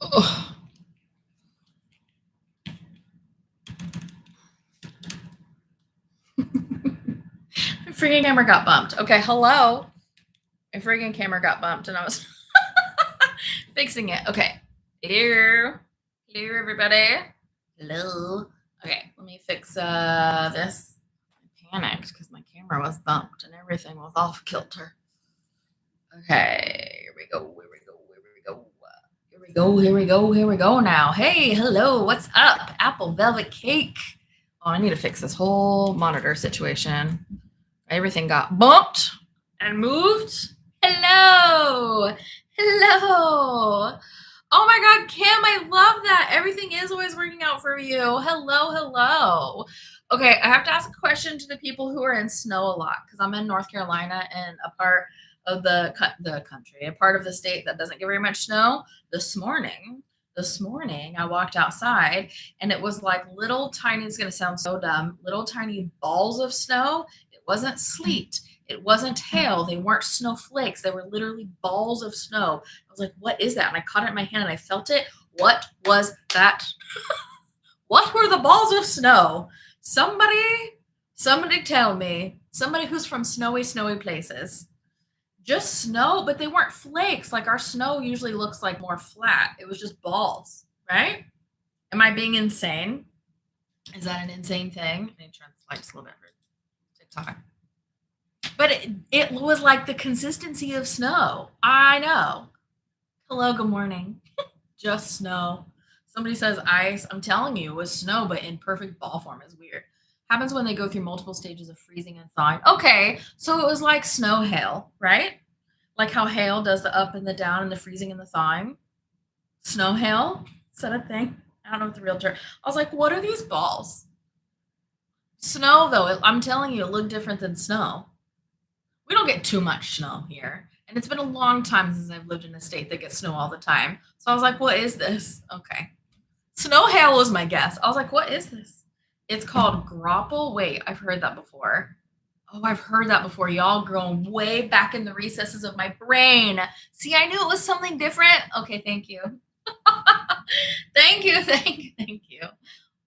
Oh. My freaking camera got bumped. Okay, hello. My freaking camera got bumped and I was fixing it. Okay. Hello. Hello, everybody. Hello. Okay, let me fix this. I panicked because my camera was bumped and everything was off kilter. Okay, here we go. Here we go. Here we go. Here we go. Here we go. Here we go now. Hey, hello. What's up? Apple velvet cake. Oh, I need to fix this whole monitor situation. Everything got bumped and moved. Hello. Hello. Oh my God, Kim, I love that. Everything is always working out for you. Hello, hello. Okay, I have to ask a question to the people who are in snow a lot because I'm in North Carolina and a part of the country, a part of the state that doesn't get very much snow. This morning, I walked outside and it was like little tiny, it's going to sound so dumb, little tiny balls of snow. It wasn't sleet. It wasn't hail. They weren't snowflakes. They were literally balls of snow. I was like, what is that? And I caught it in my hand and I felt it. What was that? What were the balls of snow? Somebody tell me. Somebody who's from snowy places. Just snow, but they weren't flakes. Like our snow usually looks like more flat. It was just balls, right? Am I being insane? Is that an insane thing? I need to turn the lights a little bit for TikTok. But it was like the consistency of snow. I know. Hello, good morning. Just snow. Somebody says ice. I'm telling you, it was snow, but in perfect ball form. Is weird. Happens when they go through multiple stages of freezing and thawing. Okay, so it was like snow hail, right? Like how hail does the up and the down and the freezing and the thawing. Snow hail? Is that a thing? I don't know what the real term. I was like, what are these balls? Snow, though, I'm telling you, it looked different than snow. We don't get too much snow here. And it's been a long time since I've lived in a state that gets snow all the time. So I was like, what is this? Okay. Snow hail was my guess. I was like, what is this? It's called grapple. Wait, I've heard that before. Oh, I've heard that before. Y'all grown way back in the recesses of my brain. See, I knew it was something different. Okay, thank you. Thank you.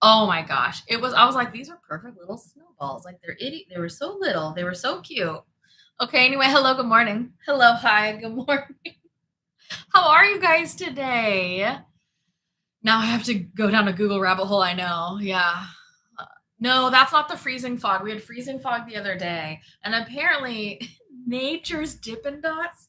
Oh my gosh. I was like, these are perfect little snowballs. Like they were so little. They were so cute. Okay, anyway, hello, good morning. Hello, hi, good morning. How are you guys today? Now I have to go down a Google rabbit hole, I know. Yeah. No, that's not the freezing fog. We had freezing fog the other day. And apparently, nature's Dippin' Dots.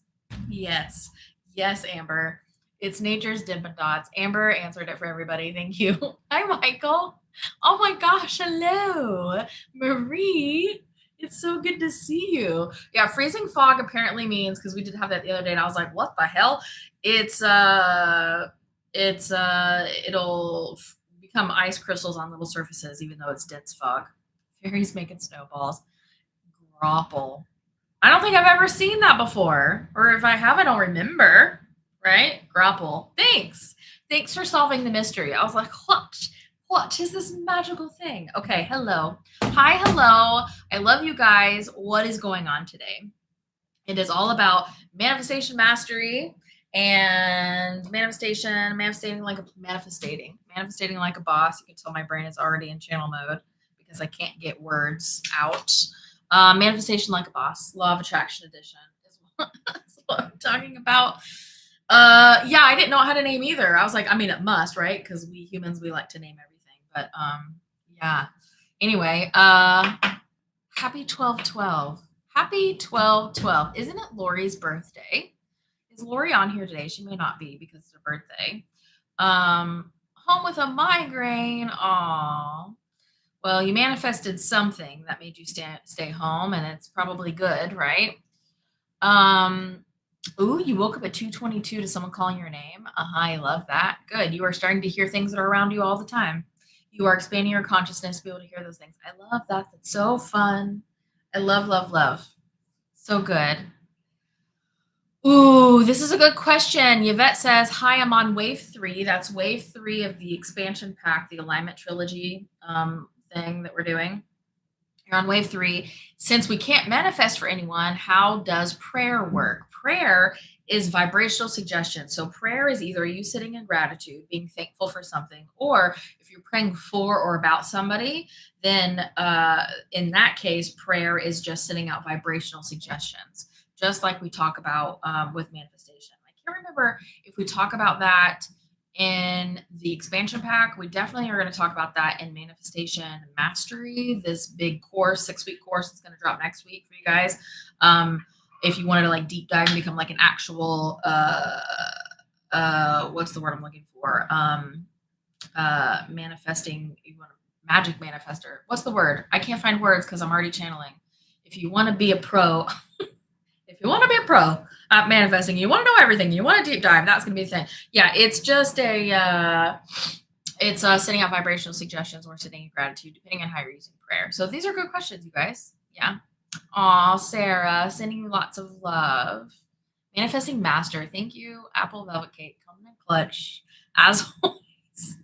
Yes. Yes, Amber. It's nature's Dippin' Dots. Amber answered it for everybody. Thank you. Hi, Michael. Oh my gosh. Hello. Marie. It's so good to see you. Yeah, freezing fog apparently means, because we did have that the other day, and I was like, what the hell? It'll become ice crystals on little surfaces, even though it's dense fog. Fairies making snowballs. Grapple. I don't think I've ever seen that before. Or if I have, I don't remember. Right? Grapple. Thanks. Thanks for solving the mystery. I was like, what? What is this magical thing? Okay, hello. Hi, hello. I love you guys. What is going on today? It is all about manifestation mastery and manifesting like a boss. You can tell my brain is already in channel mode because I can't get words out. Manifestation like a boss, law of attraction edition is what I'm talking about. Yeah, I didn't know how to name either. I was like, I mean, it must, right? Because we humans, we like to name everything. But yeah. Anyway, happy 12/12. Happy 12/12. Isn't it Lori's birthday? Is Lori on here today? She may not be because it's her birthday. Home with a migraine. Aw. Well, you manifested something that made you stay home, and it's probably good, right? Ooh, you woke up at 2:22 to someone calling your name. I love that. Good. You are starting to hear things that are around you all the time. You are expanding your consciousness to be able to hear those things. I love that. That's so fun. I love, love, love. So good. Ooh, this is a good question. Yvette says, hi, I'm on wave 3. That's wave 3 of the expansion pack, the alignment trilogy thing that we're doing. You're on wave 3. Since we can't manifest for anyone, how does prayer work? Prayer is vibrational suggestion. So prayer is either you sitting in gratitude, being thankful for something, or if you're praying for or about somebody, then in that case, prayer is just sending out vibrational suggestions, just like we talk about with manifestation. I can't remember if we talk about that in the expansion pack. We definitely are going to talk about that in manifestation mastery, this big course, 6-week course that's going to drop next week for you guys. If you wanted to like deep dive and become like an actual what's the word I'm looking for? Manifesting, you want magic manifester. What's the word? I can't find words because I'm already channeling. If you want to be a pro, if you want to be a pro at manifesting, you want to know everything, you want to deep dive, that's going to be the thing. Yeah, it's just it's sending out vibrational suggestions or sitting in gratitude, depending on how you're using prayer. So these are good questions, you guys. Yeah. Aw, Sarah, sending you lots of love. Manifesting master. Thank you, Apple Velvet Cake. Coming in clutch. As always.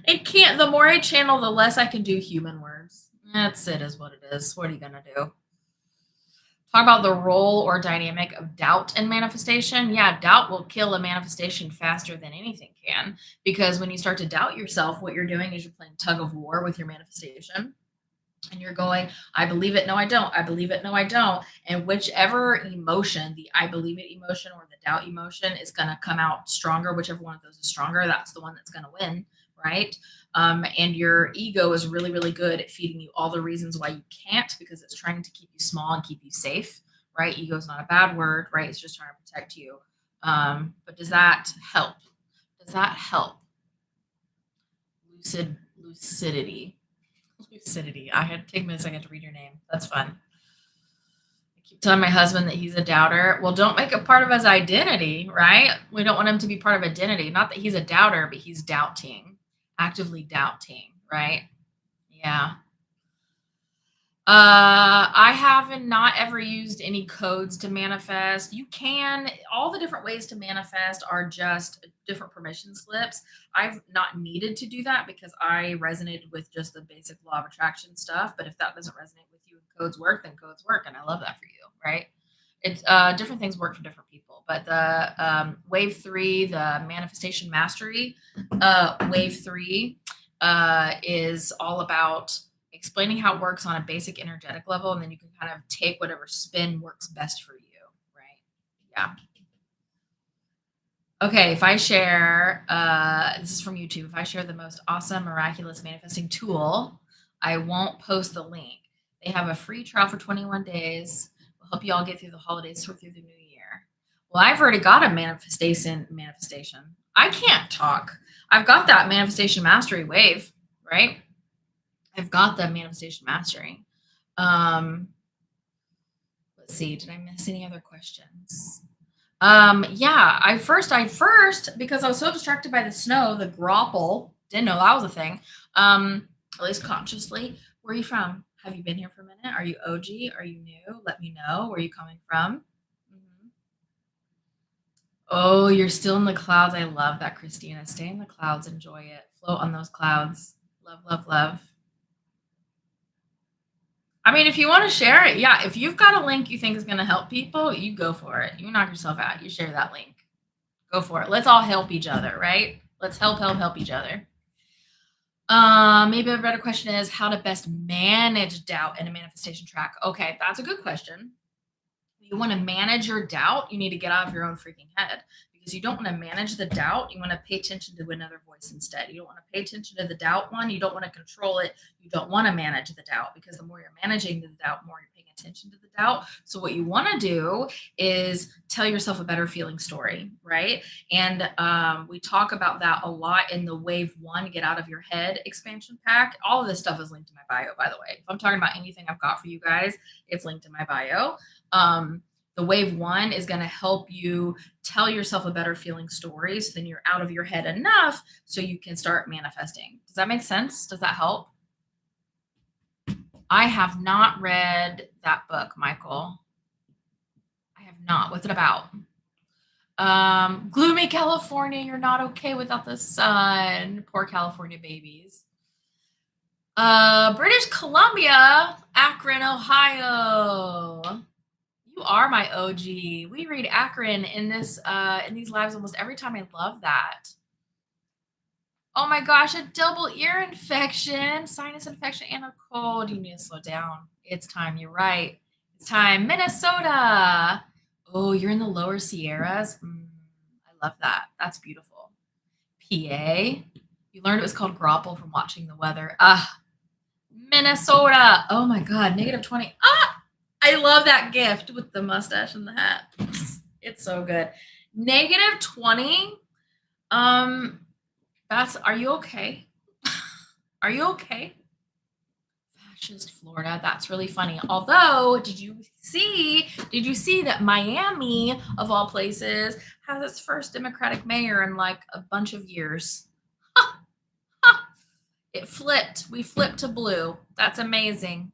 It can't, the more I channel, the less I can do human words. That's it, is what it is. What are you going to do? Talk about the role or dynamic of doubt in manifestation. Yeah, doubt will kill a manifestation faster than anything can, because when you start to doubt yourself, what you're doing is you're playing tug of war with your manifestation. And you're going, I believe it, no, I don't. I believe it, no, I don't. And whichever emotion, the I believe it emotion or the doubt emotion, is going to come out stronger, whichever one of those is stronger, that's the one that's going to win, right? And your ego is really, really good at feeding you all the reasons why you can't, because it's trying to keep you small and keep you safe, right? Ego is not a bad word, right? It's just trying to protect you. But does that help? Does that help? Lucidity. I had to take me a second to read your name. That's fun. I keep telling my husband that he's a doubter. Well, don't make it part of his identity, right? We don't want him to be part of identity. Not that he's a doubter, but he's doubting, actively doubting, right? Yeah. I haven't not ever used any codes to manifest. You can, all the different ways to manifest are just different permission slips. I've not needed to do that because I resonated with just the basic law of attraction stuff. But if that doesn't resonate with you and codes work, then codes work. And I love that for you, right? It's different things work for different people. But the wave 3, the manifestation mastery, wave 3 is all about explaining how it works on a basic energetic level, and then you can kind of take whatever spin works best for you, right? Yeah. Okay, if I share, this is from YouTube, if I share the most awesome, miraculous manifesting tool, I won't post the link. They have a free trial for 21 days. We'll help you all get through the holidays, through the new year. Well, I've already got a manifestation. I can't talk. I've got that manifestation mastery wave, right? I've got the manifestation mastery. Let's see. Did I miss any other questions? Yeah, I first, because I was so distracted by the snow, the grapple, didn't know that was a thing. At least consciously. Where are you from? Have you been here for a minute? Are you OG? Are you new? Let me know. Where are you coming from? Mm-hmm. Oh, you're still in the clouds. I love that, Christina. Stay in the clouds. Enjoy it. Float on those clouds. Love, love, love. I mean, if you want to share it, yeah. If you've got a link you think is going to help people, you go for it. You knock yourself out. You share that link. Go for it. Let's all help each other, right? Let's help each other. Maybe a better question is how to best manage doubt in a manifestation track. Okay, that's a good question. You want to manage your doubt, you need to get out of your own freaking head, because you don't want to manage the doubt. You want to pay attention to another voice instead. You don't want to pay attention to the doubt one. You don't want to control it. You don't want to manage the doubt, because the more you're managing the doubt, more you're paying attention to the doubt. So what you want to do is tell yourself a better feeling story, right? And we talk about that a lot in the wave 1, get out of your head expansion pack. All of this stuff is linked in my bio, by the way. If I'm talking about anything I've got for you guys, it's linked in my bio. The wave 1 is going to help you tell yourself a better feeling story, so then you're out of your head enough so you can start manifesting. Does that make sense? Does that help? I have not read that book, Michael. I have not. What's it about? Gloomy California, you're not okay without the sun. Poor California babies. British Columbia, Akron, Ohio. You You are my OG. We read Akron in these lives almost every time. I love that. Oh my gosh, a double ear infection, sinus infection, and a cold. You need to slow down. It's time. You're right. It's time. Minnesota. Oh, you're in the lower Sierras. I love that. That's beautiful. PA. You learned it was called grapple from watching the weather. Ah, Minnesota. Oh my God, -20. Ah, I love that gift with the mustache and the hat. It's so good. -20. Um, are you okay? Are you okay? Fascist Florida. That's really funny. Although, did you see that Miami, of all places, has its first Democratic mayor in like a bunch of years? It flipped. We flipped to blue. That's amazing.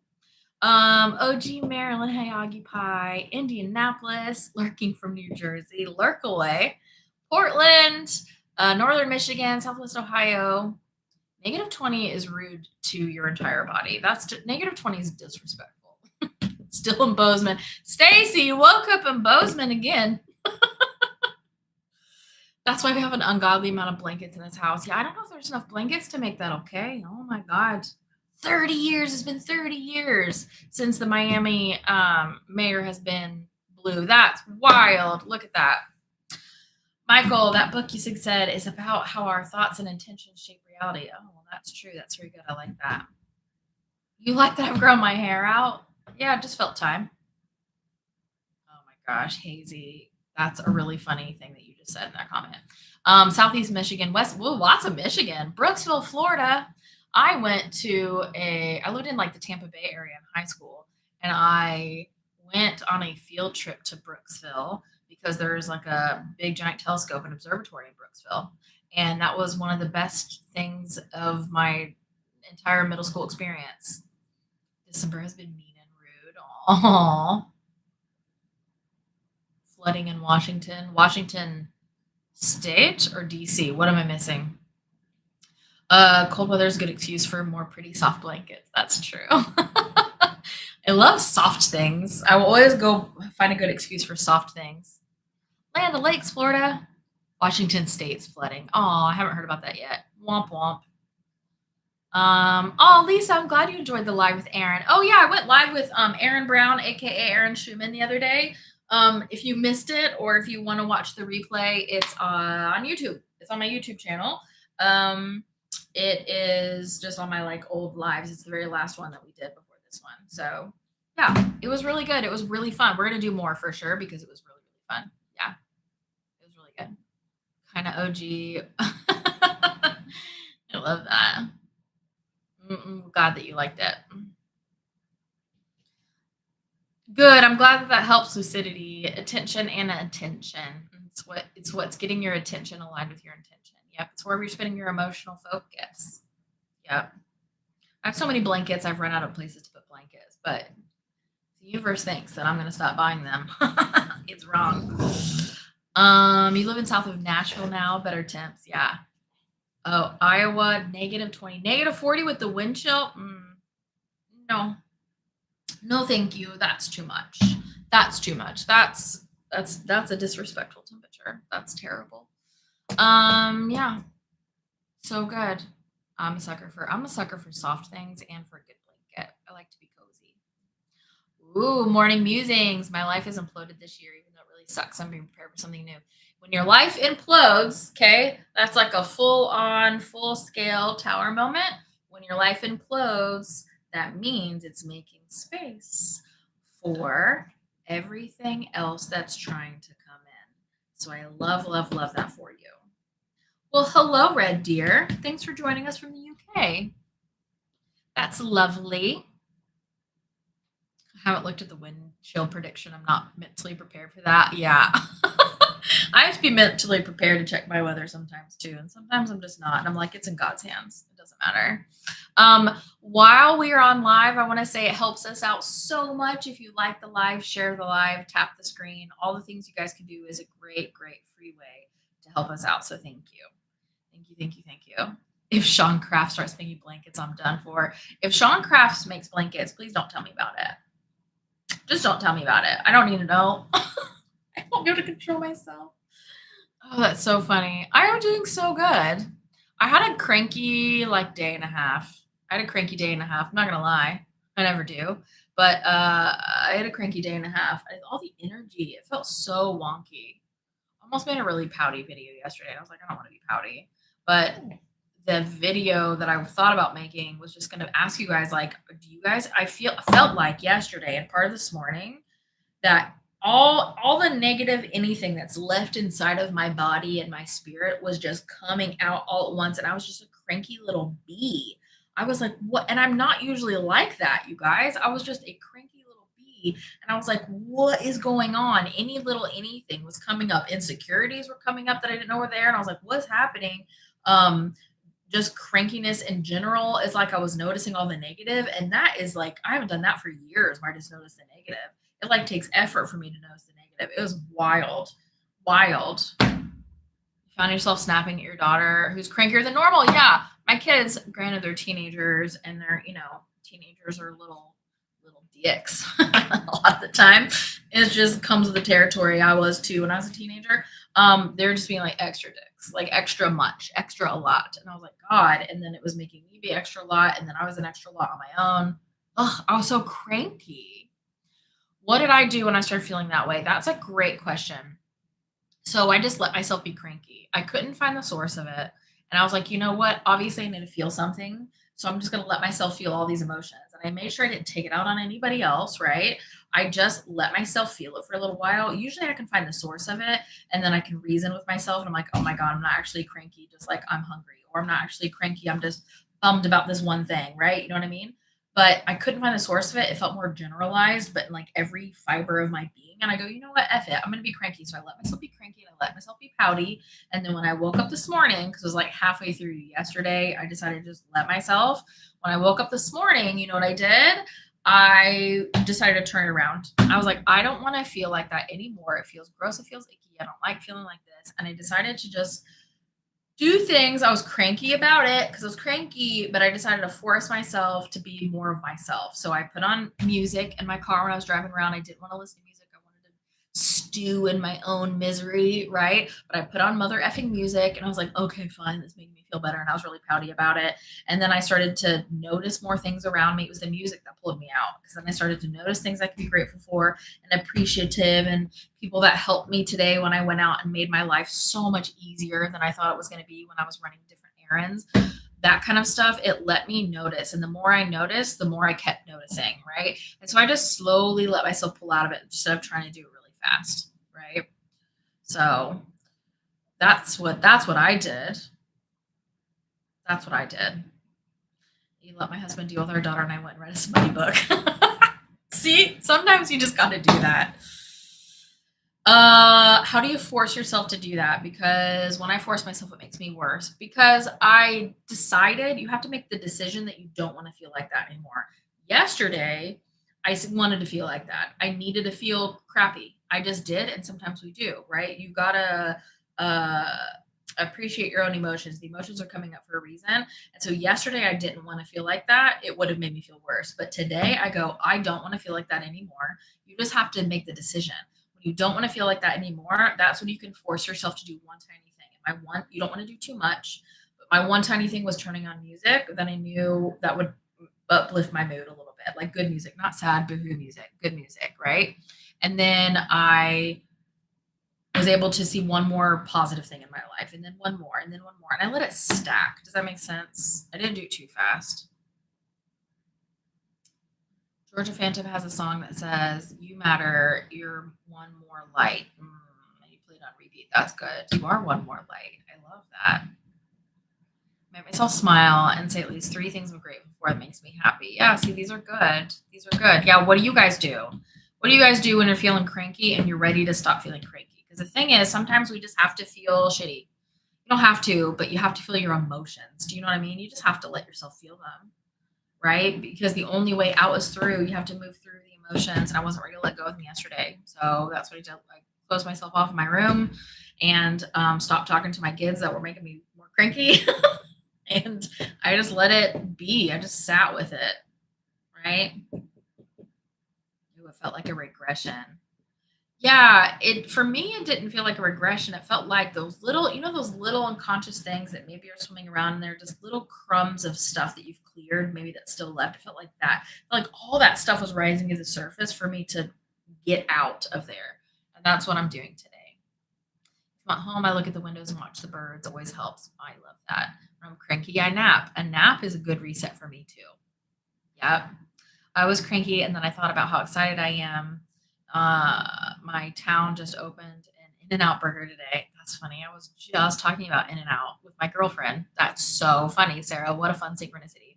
OG Maryland, hey Occupy, Indianapolis, lurking from New Jersey, lurk away, Portland, Northern Michigan, Southwest Ohio. -20 is rude to your entire body. -20 is disrespectful. Still in Bozeman. Stacy, you woke up in Bozeman again. That's why we have an ungodly amount of blankets in this house. Yeah, I don't know if there's enough blankets to make that okay. Oh my God. 30 years. It's been 30 years since the Miami mayor has been blue. That's wild. Look at that. Michael, that book you said is about how our thoughts and intentions shape reality. Oh, well, that's true. That's very good. I like that. You like that I've grown my hair out? Yeah, it just felt time. Oh my gosh, Hazy. That's a really funny thing that you just said in that comment. Southeast Michigan, lots of Michigan. Brooksville, Florida. I lived in like the Tampa Bay area in high school, and I went on a field trip to Brooksville because there's like a big giant telescope and observatory in Brooksville. And that was one of the best things of my entire middle school experience. December has been mean and rude. Aww. Flooding in Washington. Washington State or DC? What am I missing? Cold weather is a good excuse for more pretty soft blankets. That's true. I love soft things. I will always go find a good excuse for soft things. Land of Lakes, Florida. Washington State's flooding. Oh, I haven't heard about that yet. Womp womp. Oh, Lisa, I'm glad you enjoyed the live with Aaron. Oh yeah, I went live with Aaron Brown, aka Aaron Schumann, the other day. If you missed it or if you want to watch the replay, it's on YouTube. It's on my YouTube channel. It is just on my like old lives. It's the very last one that we did before this one. So yeah, it was really good. It was really fun. We're gonna do more for sure because it was really, really fun. Yeah, it was really good. Kind of OG. I love that. Glad that you liked it. Good. I'm glad that helps lucidity, attention, and attention. It's what's getting your attention aligned with your intention. Yep. It's where you're spending your emotional focus. Yep. I have so many blankets. I've run out of places to put blankets, but the universe thinks that I'm going to stop buying them. It's wrong. You live in south of Nashville now. Better temps. Yeah. Oh, Iowa, -20, -40 with the wind chill. No. No, thank you. That's too much. That's too much. That's a disrespectful temperature. That's terrible. Yeah. So good. I'm a sucker for soft things and for a good blanket. I like to be cozy. Ooh, morning musings. My life has imploded this year, even though it really sucks. I'm being prepared for something new. When your life implodes, okay, that's like a full-on, full-scale tower moment. When your life implodes, that means it's making space for everything else that's trying to come in. So I love, love, love that for you. Well, hello, Red Deer. Thanks for joining us from the UK. That's lovely. I haven't looked at the wind chill prediction. I'm not mentally prepared for that. Yeah. I have to be mentally prepared to check my weather sometimes too. And sometimes I'm just not. And I'm like, it's in God's hands. It doesn't matter. While we are on live, I want to say it helps us out so much. If you like the live, share the live, tap the screen. All the things you guys can do is a great, great free way to help us out. So thank you. Thank you, thank you, thank you. If Sean Crafts starts making blankets, I'm done for. If Sean Crafts makes blankets, please don't tell me about it. Just don't tell me about it. I don't need to know. I won't be able to control myself. Oh, that's so funny. I am doing so good. I had a cranky like day and a half. I had a cranky day and a half. I'm not gonna lie. I never do. But I had a cranky day and a half. All the energy, it felt so wonky. Almost made a really pouty video yesterday. I was like, I don't want to be pouty. But the video that I thought about making was just gonna ask you guys, like, do you guys I felt like yesterday and part of this morning that all the negative anything that's left inside of my body and my spirit was just coming out all at once, and I was just a cranky little bee. I was like, "What?" And I'm not usually like that, you guys. I was just a cranky little bee, and I was like, "What is going on?" Any little anything was coming up. Insecurities were coming up that I didn't know were there, and I was like, "What's happening?" Um, just crankiness in general is like I was noticing all the negative, and that is like I haven't done that for years where I just notice the negative. It like takes effort for me to notice the negative. It was wild, wild. You found yourself snapping at your daughter who's crankier than normal. Yeah, my kids, granted, they're teenagers, and they're teenagers are little dicks a lot of the time. It just comes with the territory. I was too when I was a teenager. They're just being like extra dicks, like extra much, extra a lot. And I was like, God. And then it was making me be extra a lot. And then I was an extra lot on my own. Ugh, I was so cranky. What did I do when I started feeling that way? That's a great question. So I just let myself be cranky. I couldn't find the source of it. And I was like, you know what? Obviously, I need to feel something. So I'm just going to let myself feel all these emotions. And I made sure I didn't take it out on anybody else, right? I just let myself feel it for a little while. Usually I can find the source of it and then I can reason with myself. And I'm like, oh my God, I'm not actually cranky, just like I'm hungry. Or I'm not actually cranky. I'm just bummed about this one thing, right? You know what I mean? But I couldn't find the source of it. It felt more generalized, but in like every fiber of my being. And I go, you know what? F it. I'm going to be cranky. So I let myself be cranky and I let myself be pouty. And then when I woke up this morning, because it was like halfway through yesterday, I decided to just let myself. When I woke up this morning, you know what I did? I decided to turn it around. I was like, I don't want to feel like that anymore. It feels gross. It feels icky. I don't like feeling like this. And I decided to just do things. I was cranky about it because I was cranky, but I decided to force myself to be more of myself. So I put on music in my car when I was driving around. I didn't want to listen to music. I wanted to stew in my own misery, right? But I put on mother effing music and I was like, okay, fine, this making me feel better. And I was really pouty about it. And then I started to notice more things around me. It was the music that pulled me out because then I started to notice things I could be grateful for and appreciative and people that helped me today when I went out and made my life so much easier than I thought it was going to be when I was running different errands. That kind of stuff, it let me notice. And the more I noticed, the more I kept noticing, right? And so I just slowly let myself pull out of it instead of trying to do it really fast, right? So that's what I did. That's what I did. You let my husband deal with our daughter, and I went and read a smutty book. See, sometimes you just got to do that. How do you force yourself to do that? Because when I force myself, it makes me worse. Because I decided you have to make the decision that you don't want to feel like that anymore. Yesterday, wanted to feel like that. I needed to feel crappy. I just did, and sometimes we do, right? You gotta uh, appreciate your own emotions. The emotions are coming up for a reason. And so yesterday, I didn't want to feel like that. It would have made me feel worse. But today, I go, I don't want to feel like that anymore. You just have to make the decision when you don't want to feel like that anymore. That's when you can force yourself to do one tiny thing. And you don't want to do too much, but my one tiny thing was turning on music. Then I knew that would uplift my mood a little bit, like good music, not sad boohoo music, good music, right? And then I was able to see one more positive thing in my life, and then one more, and then one more, and I let it stack. Does that make sense? I didn't do it too fast. Georgia Phantom has a song that says, "You matter, you're one more light." And you played on repeat. That's good. You are one more light. I love that. Make myself smile and say at least 3 things I'm grateful for that makes me happy. Yeah, see, these are good. These are good. Yeah, what do you guys do? What do you guys do when you're feeling cranky and you're ready to stop feeling cranky? Because the thing is, sometimes we just have to feel shitty. You don't have to, but you have to feel your emotions. Do you know what I mean? You just have to let yourself feel them, right? Because the only way out is through. You have to move through the emotions. And I wasn't ready to let go of them yesterday. So that's what I did. I closed myself off in my room and stopped talking to my kids that were making me more cranky. And I just let it be. I just sat with it, right? Ooh, felt like a regression. Yeah, it for me, it didn't feel like a regression. It felt like those little, those little unconscious things that maybe are swimming around and they're just little crumbs of stuff that you've cleared, maybe that's still left. It felt like that. Like all that stuff was rising to the surface for me to get out of there. And that's what I'm doing today. If I'm at home, I look at the windows and watch the birds. Always helps. I love that. When I'm cranky, I nap. A nap is a good reset for me too. Yep. I was cranky, and then I thought about how excited I am. My town just opened an In-N-Out burger today. That's funny. I was just talking about In-N-Out with my girlfriend. That's so funny, Sarah. What a fun synchronicity.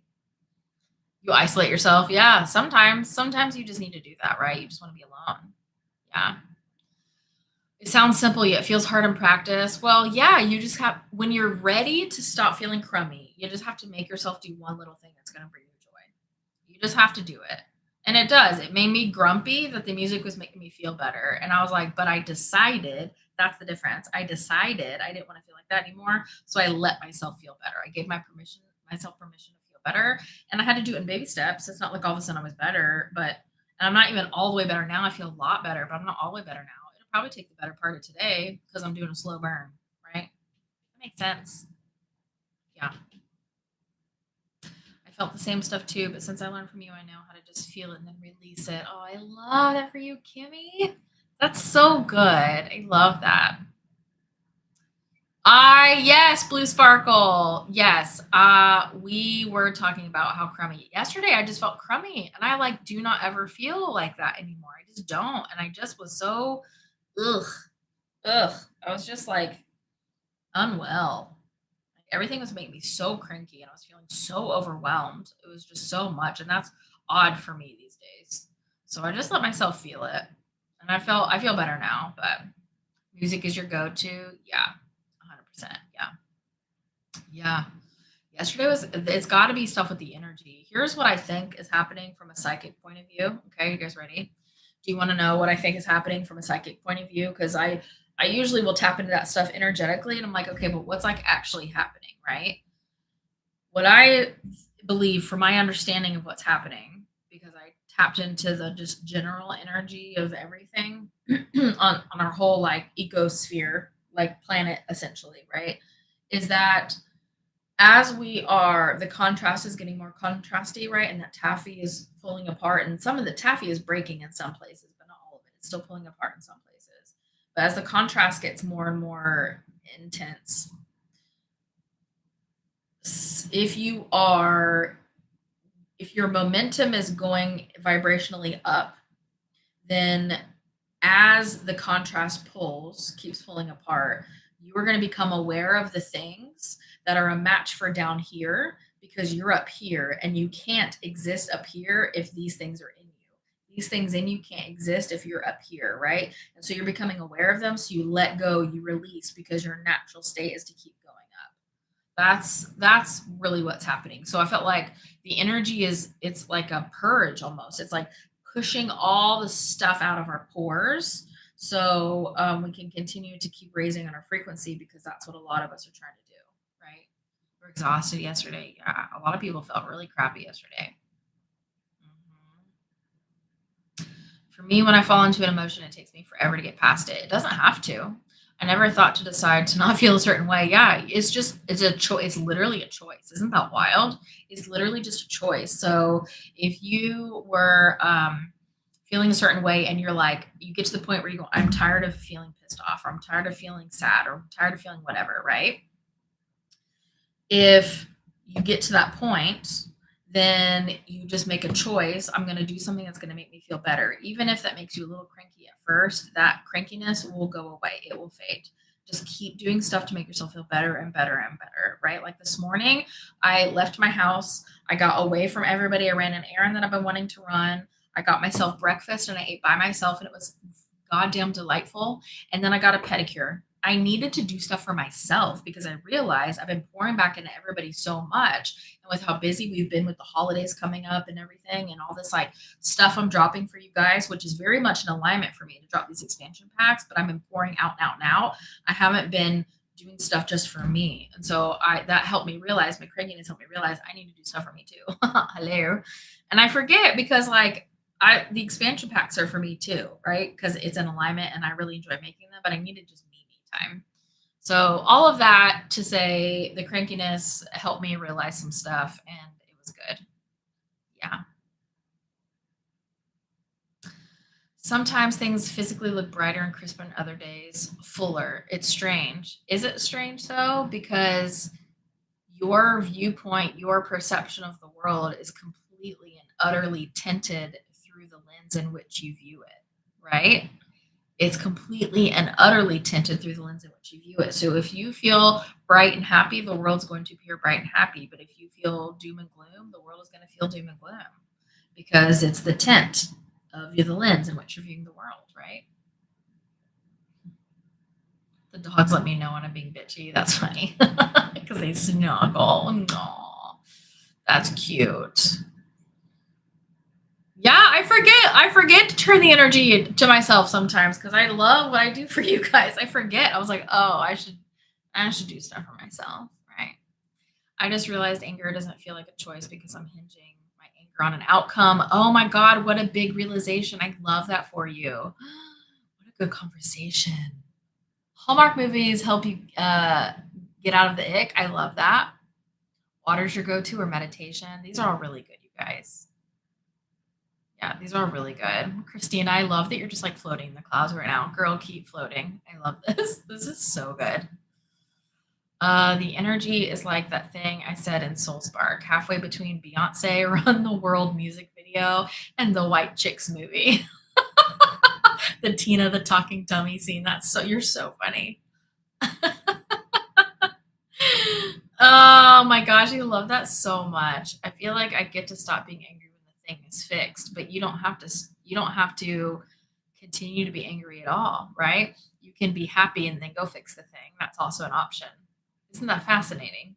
You isolate yourself. Yeah, sometimes you just need to do that, right? You just want to be alone. Yeah. It sounds simple, yet feels hard in practice. Well, yeah, you just have, when you're ready to stop feeling crummy, you just have to make yourself do one little thing that's going to bring you joy. You just have to do it. And it does. It made me grumpy that the music was making me feel better. And I was like, but I decided that's the difference. I decided I didn't want to feel like that anymore. So I let myself feel better. I gave myself permission to feel better. And I had to do it in baby steps. It's not like all of a sudden I was better, but and I'm not even all the way better now. I feel a lot better, but I'm not all the way better now. It'll probably take the better part of today because I'm doing a slow burn, right? That makes sense. Yeah. I felt the same stuff too, but since I learned from you, I know how to just feel it and then release it. Oh, I love that for you, Kimmy. That's so good. I love that. Yes, Blue Sparkle. Yes. We were talking about how crummy. Yesterday I just felt crummy and I like do not ever feel like that anymore. I just don't. And I just was so ugh. Ugh. I was just like unwell. Like, everything was making me so cranky and I was feeling so overwhelmed. It was just so much. And that's odd for me these days. So I just let myself feel it. And I feel better now, but music is your go-to. Yeah. 100%. Yeah. Yeah. Yesterday was, it's got to be stuff with the energy. Here's what I think is happening from a psychic point of view. Okay, you guys ready? Do you want to know what I think is happening from a psychic point of view? Because I usually will tap into that stuff energetically and I'm like, okay, but what's like actually happening, right? What I believe from my understanding of what's happening, because I tapped into the just general energy of everything on our whole like ecosphere, like planet essentially, right? Is that as we are, the contrast is getting more contrasty, right? And that taffy is pulling apart, and some of the taffy is breaking in some places, but not all of it. It's still pulling apart in some places. But as the contrast gets more and more intense, if you are, if your momentum is going vibrationally up, then as the contrast keeps pulling apart, you are going to become aware of the things that are a match for down here because you're up here and you can't exist up here if these things are in you. These things in you can't exist if you're up here, right? And so you're becoming aware of them. So you let go, you release because your natural state is to keep going up. That's really what's happening. So I felt like the energy it's like a purge almost. It's like pushing all the stuff out of our pores so we can continue to keep raising on our frequency because that's what a lot of us are trying to do, right? We're exhausted yesterday. Yeah, a lot of people felt really crappy yesterday. For me, when I fall into an emotion, it takes me forever to get past it. It doesn't have to. I never thought to decide to not feel a certain way. Yeah, it's a choice. It's literally a choice. Isn't that wild? It's literally just a choice. So if you were feeling a certain way and you're like, you get to the point where you go, I'm tired of feeling pissed off, or I'm tired of feeling sad, or I'm tired of feeling whatever, right? If you get to that point, then you just make a choice. I'm going to do something that's going to make me feel better. Even if that makes you a little cranky at first, that crankiness will go away. It will fade. Just keep doing stuff to make yourself feel better and better and better, right? Like this morning, I left my house. I got away from everybody. I ran an errand that I've been wanting to run. I got myself breakfast and I ate by myself and it was goddamn delightful. And then I got a pedicure. I needed to do stuff for myself because I realized I've been pouring back into everybody so much. And with how busy we've been with the holidays coming up and everything and all this like stuff I'm dropping for you guys, which is very much in alignment for me to drop these expansion packs, but I've been pouring out now. I haven't been doing stuff just for me. And so that helped me realize, my crankiness helped me realize I need to do stuff for me too. Hello. And I forget because like I the expansion packs are for me too, right? Because it's in alignment and I really enjoy making them, but I needed just me time. So all of that to say the crankiness helped me realize some stuff and it was good. Yeah. Sometimes things physically look brighter and crisper and other days fuller. It's strange. Is it strange though? Because your viewpoint, your perception of the world is completely and utterly tinted through the lens in which you view it, right? It's completely and utterly tinted through the lens in which you view it. So if you feel bright and happy, the world's going to appear bright and happy. But if you feel doom and gloom, the world is going to feel doom and gloom because it's the tint of the lens in which you're viewing the world, right? The dogs let me know when I'm being bitchy. That's funny because they snuggle. Aw, that's cute. Yeah, I forget to turn the energy to myself sometimes because I love what I do for you guys. I forget. I was like, oh, I should do stuff for myself, right? I just realized anger doesn't feel like a choice because I'm hinging my anger on an outcome. Oh my God, what a big realization. I love that for you. What a good conversation. Hallmark movies help you get out of the ick. I love that. Water's your go-to or meditation. These are all really good, you guys. Yeah, these are really good. Christina, I love that you're just like floating in the clouds right now. Girl, keep floating. I love this. This is so good. The energy is like that thing I said in Soul Spark, halfway between Beyonce Run the World music video and the White Chicks movie. The Tina the talking dummy scene. That's so you're so funny. Oh my gosh, I love that so much. I feel like I get to stop being angry when the thing is fixed, but you don't have to continue to be angry at all, right? You can be happy and then go fix the thing. That's also an option. Isn't that fascinating?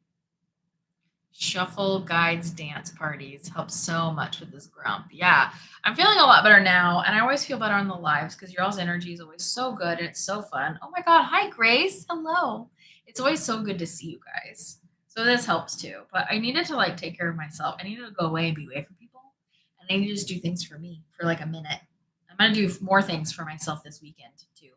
Shuffle guides dance parties help so much with this grump. Yeah, I'm feeling a lot better now, and I always feel better on the lives because your all's energy is always so good and it's so fun. Oh my God, hi Grace, hello. It's always so good to see you guys. So this helps too. But I needed to like take care of myself. I needed to go away and be away from people, and I need to just do things for me for like a minute. I'm gonna do more things for myself this weekend too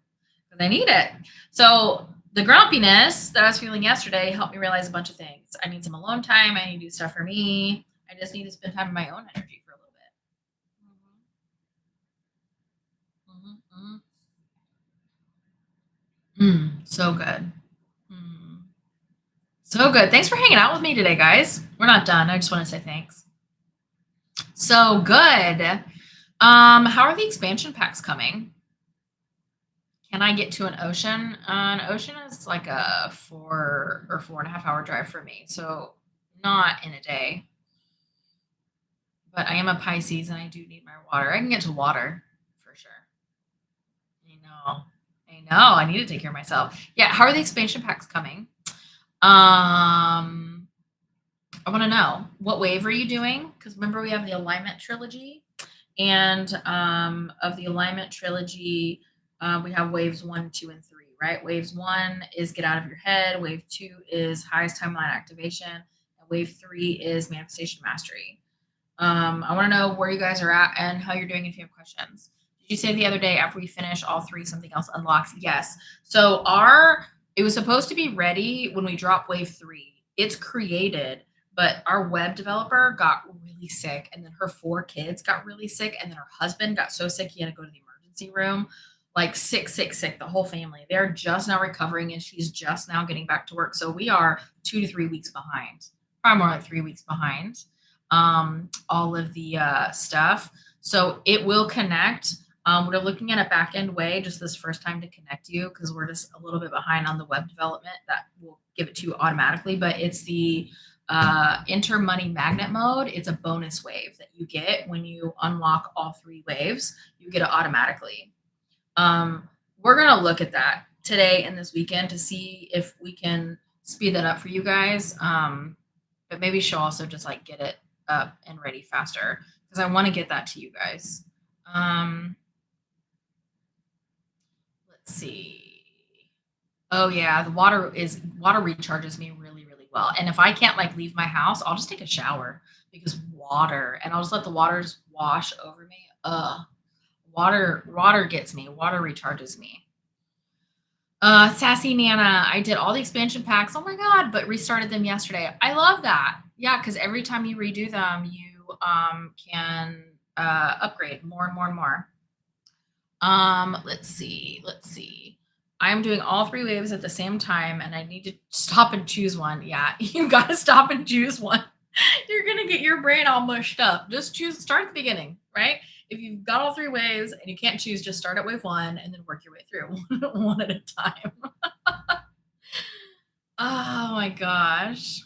because I need it. So the grumpiness that I was feeling yesterday helped me realize a bunch of things. I need some alone time. I need to do stuff for me. I just need to spend time in my own energy for a little bit. So good. Mm. So good. Thanks for hanging out with me today, guys. We're not done. I just want to say thanks. So good. How are the expansion packs coming? Can I get to an ocean? An ocean is like a 4 or 4.5 hour drive for me. So not in a day. But I am a Pisces and I do need my water. I can get to water for sure. I know. I know. I need to take care of myself. Yeah. How are the expansion packs coming? I want to know what wave are you doing? Because remember we have the alignment trilogy, and of the alignment trilogy, we have waves 1, 2, and 3. Right? Waves 1 is get out of your head. Wave 2 is highest timeline activation, and wave 3 is manifestation mastery. I want to know where you guys are at and how you're doing if you have questions. Did you say the other day after we finish all three, something else unlocks? Yes. So it was supposed to be ready when we drop wave 3. It's created, but our web developer got really sick, and then her 4 kids got really sick, and then her husband got so sick he had to go to the emergency room. Like sick, sick, sick, the whole family. They're just now recovering, and she's just now getting back to work. So we are 2 to 3 weeks behind, probably more like 3 weeks behind all of the stuff. So it will connect. We're looking at a back end way just this first time to connect you because we're just a little bit behind on the web development that will give it to you automatically. But it's the enter money magnet mode. It's a bonus wave that you get when you unlock all 3 waves. You get it automatically. We're going to look at that today and this weekend to see if we can speed that up for you guys. But maybe she'll also just like get it up and ready faster because I want to get that to you guys. Let's see. Oh yeah, the water recharges me really, really well. And if I can't like leave my house, I'll just take a shower because water, and I'll just let the waters wash over me. Water gets me. Water recharges me. Sassy Nana, I did all the expansion packs. Oh my god, but restarted them yesterday. I love that. Yeah, because every time you redo them, you can upgrade more and more and more. Let's see. I'm doing all three waves at the same time, and I need to stop and choose one. Yeah, you gotta stop and choose one. You're gonna get your brain all mushed up. Just start at the beginning, right? If you've got all three waves and you can't choose, just start at wave one and then work your way through one at a time. Oh my gosh.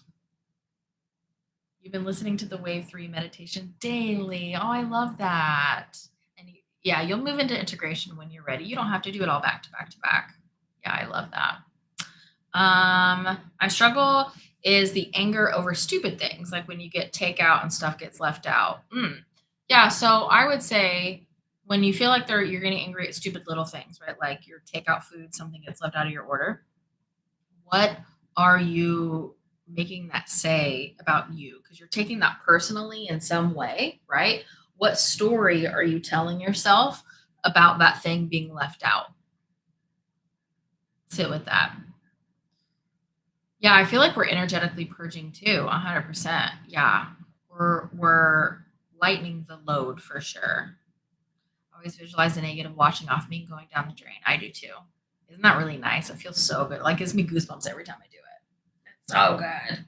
You've been listening to the wave three meditation daily. Oh, I love that. And yeah, you'll move into integration when you're ready. You don't have to do it all back to back to back. Yeah, I love that. My struggle is the anger over stupid things, like when you get takeout and stuff gets left out. Yeah, so I would say when you feel like you're getting angry at stupid little things, right? Like your takeout food, something gets left out of your order. What are you making that say about you? Because you're taking that personally in some way, right? What story are you telling yourself about that thing being left out? Sit with that. Yeah, I feel like we're energetically purging too, 100%. Yeah. We're lightening the load for sure. Always visualize the negative washing off me and going down the drain. I do too. Isn't that really nice? It feels so good. Like gives me goosebumps every time I do it. It's so good.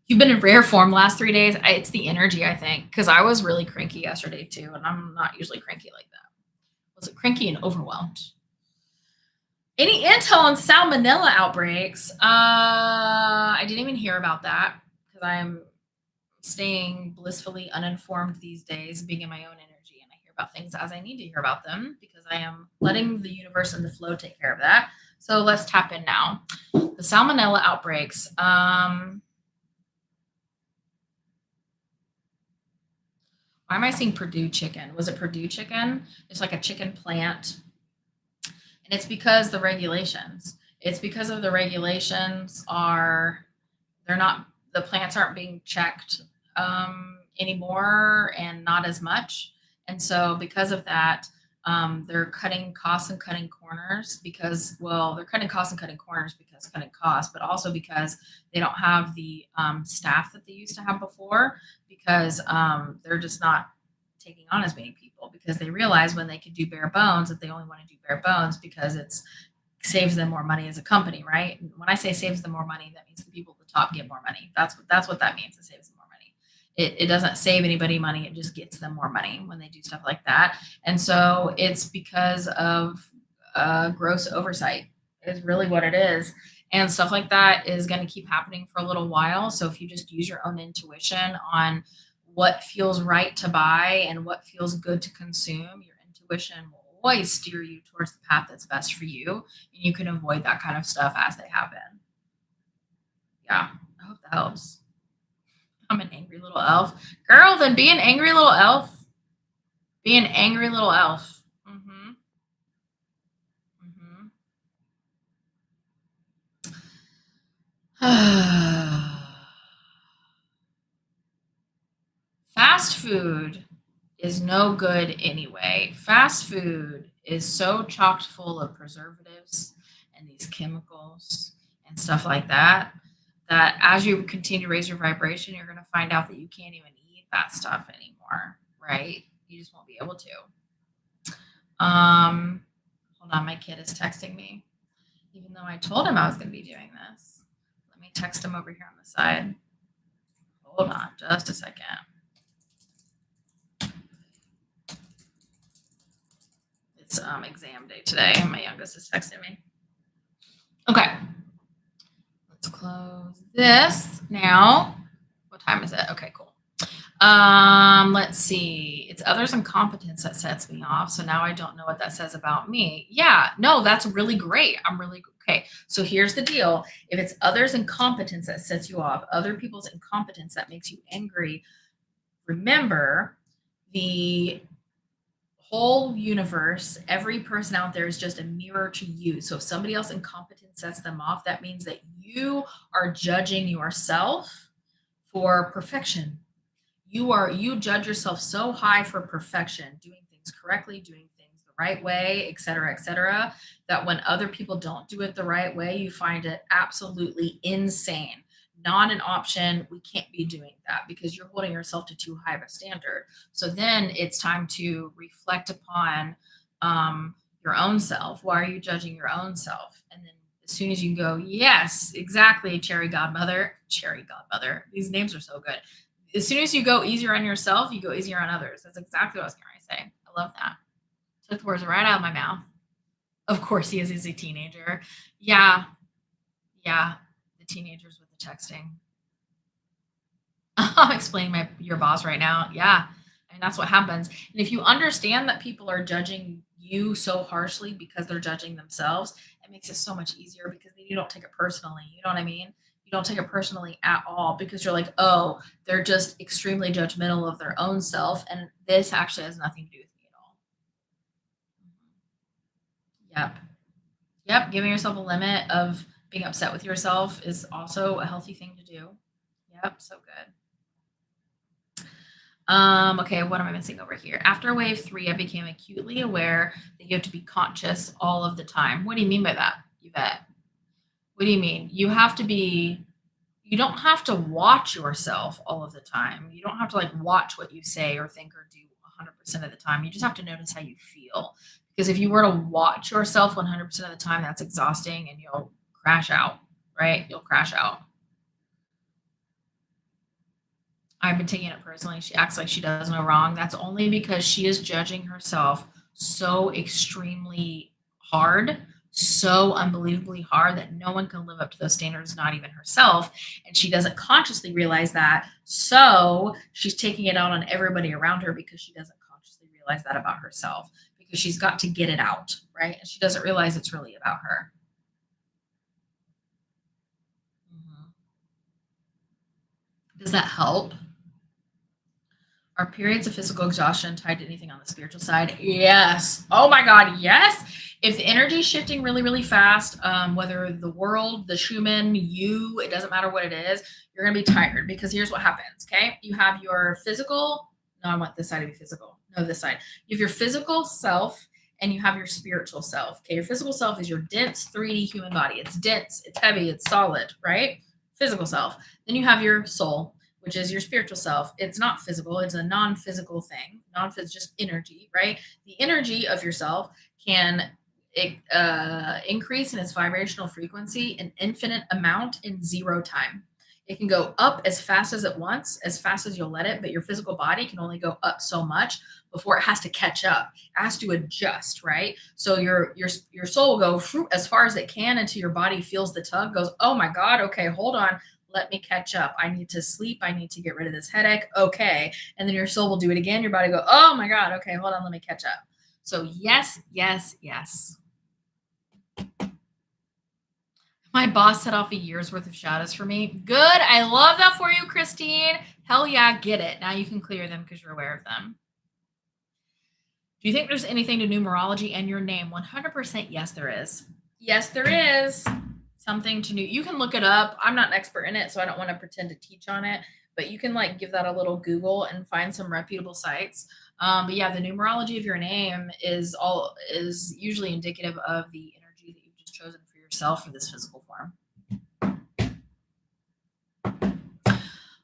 You've been in rare form last 3 days. It's the energy, I think, because I was really cranky yesterday too, and I'm not usually cranky like that. Was it cranky and overwhelmed? Any intel on salmonella outbreaks? I didn't even hear about that because I'm staying blissfully uninformed these days, being in my own energy, and I hear about things as I need to hear about them because I am letting the universe and the flow take care of that. So let's tap in now. The salmonella outbreaks. Why am I seeing Purdue chicken? Was it Purdue chicken? It's like a chicken plant. And it's because the regulations. It's because of the regulations the plants aren't being checked anymore and not as much. And so because of that, they're cutting costs and cutting corners because, well, they're cutting costs and cutting corners because cutting costs, but also because they don't have the staff that they used to have before because they're just not taking on as many people because they realize when they can do bare bones that they only want to do bare bones because it's saves them more money as a company, right? And when I say saves them more money, that means the people at the top get more money. That's what that means. It saves them more money. It doesn't save anybody money. It just gets them more money when they do stuff like that. And so it's because of gross oversight is really what it is. And stuff like that is going to keep happening for a little while. So if you just use your own intuition on what feels right to buy and what feels good to consume, your intuition will always steer you towards the path that's best for you. And you can avoid that kind of stuff as they happen. Yeah, I hope that helps. I'm an angry little elf. Girl, then be an angry little elf. Be an angry little elf. Mm-hmm. Mm-hmm. Fast food is no good anyway. Fast food is so chocked full of preservatives and these chemicals and stuff like that that as you continue to raise your vibration, you're going to find out that you can't even eat that stuff anymore, right? You just won't be able to. Hold on, my kid is texting me, even though I told him I was going to be doing this. Let me text him over here on the side. Hold on just a second. It's exam day today, and my youngest is texting me. Okay. Let's close this now. What time is it? Okay, cool. Let's see. It's others' incompetence that sets me off. So now I don't know what that says about me. Yeah, no, that's really great. I'm really okay. So here's the deal. If it's others' incompetence that sets you off, other people's incompetence that makes you angry, remember the whole universe, every person out there is just a mirror to you. So if somebody else incompetence sets them off, that means that you are judging yourself for perfection. You judge yourself so high for perfection, doing things correctly, doing things the right way, et cetera, that when other people don't do it the right way, you find it absolutely insane. Not an option. We can't be doing that because you're holding yourself to too high of a standard. So then it's time to reflect upon your own self. Why are you judging your own self? And then as soon as you go, yes, exactly, cherry godmother. These names are so good. As soon as you go easier on yourself, you go easier on others. That's exactly what I was going to say. I love that. Took the words right out of my mouth. Of course, he is. He's a teenager. Yeah, yeah. The teenagers with the texting. I'm explaining your boss right now. Yeah. And that's what happens. And if you understand that people are judging you so harshly because they're judging themselves, it makes it so much easier because then you don't take it personally. You know what I mean? You don't take it personally at all because you're like, oh, they're just extremely judgmental of their own self. And this actually has nothing to do with me at all. Yep. Yep. Giving yourself a limit of being upset with yourself is also a healthy thing to do. Yep. So good. Okay, what am I missing over here? After wave three, I became acutely aware that you have to be conscious all of the time. What do you mean by that, Yvette? What do you mean? You don't have to watch yourself all of the time. You don't have to like watch what you say or think or do 100% of the time. You just have to notice how you feel. Because if you were to watch yourself 100% of the time, that's exhausting and you'll crash out, right? You'll crash out. I've been taking it personally. She acts like she does no wrong. That's only because she is judging herself so extremely hard, so unbelievably hard that no one can live up to those standards, not even herself. And she doesn't consciously realize that. So she's taking it out on everybody around her because she doesn't consciously realize that about herself because she's got to get it out, right? And she doesn't realize it's really about her. Mhm. Does that help? Are periods of physical exhaustion tied to anything on the spiritual side? Yes. Oh my God, yes. If the energy is shifting really, really fast, whether the world, the Schumann, you, it doesn't matter what it is, you're going to be tired because here's what happens. Okay. You have your physical, no, I want this side to be physical. No, this side. You have your physical self and you have your spiritual self. Okay. Your physical self is your dense 3D human body. It's dense, it's heavy, it's solid, right? Physical self. Then you have your soul, which is your spiritual self. It's not physical, it's a non physical thing. Non-physical, just energy, right? The energy of yourself can increase in its vibrational frequency an infinite amount in zero time. It can go up as fast as it wants, as fast as you'll let it, but your physical body can only go up so much before it has to catch up. It has to adjust, right? So your soul will go as far as it can until your body feels the tug, goes, oh my God, okay, hold on, let me catch up. I need to sleep. I need to get rid of this headache. Okay. And then your soul will do it again. Your body go, oh my God. Okay, hold on. Let me catch up. So yes, yes, yes. My boss set off a year's worth of shadows for me. Good. I love that for you, Christine. Hell yeah, get it. Now you can clear them because you're aware of them. Do you think there's anything to numerology and your name? 100% yes, there is. Yes, there is. Something to new. You can look it up. I'm not an expert in it, so I don't want to pretend to teach on it, but you can like give that a little Google and find some reputable sites. But yeah, the numerology of your name is usually indicative of the energy that you've just chosen for yourself for this physical form.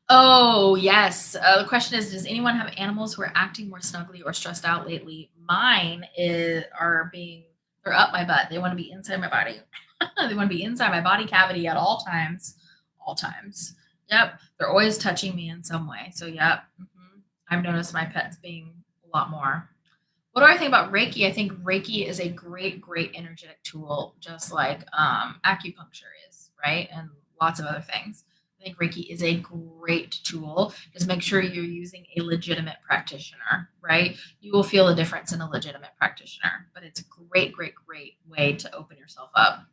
Oh, yes. The question is, does anyone have animals who are acting more snuggly or stressed out lately? Mine they're up my butt. They want to be inside my body. They want to be inside my body cavity at all times. All times. Yep. They're always touching me in some way. So, yep. I've noticed my pets being a lot more. What do I think about Reiki? I think Reiki is a great, great energetic tool, just like acupuncture is, right? And lots of other things. I think Reiki is a great tool. Just make sure you're using a legitimate practitioner, right? You will feel a difference in a legitimate practitioner, but it's a great, great, great way to open yourself up.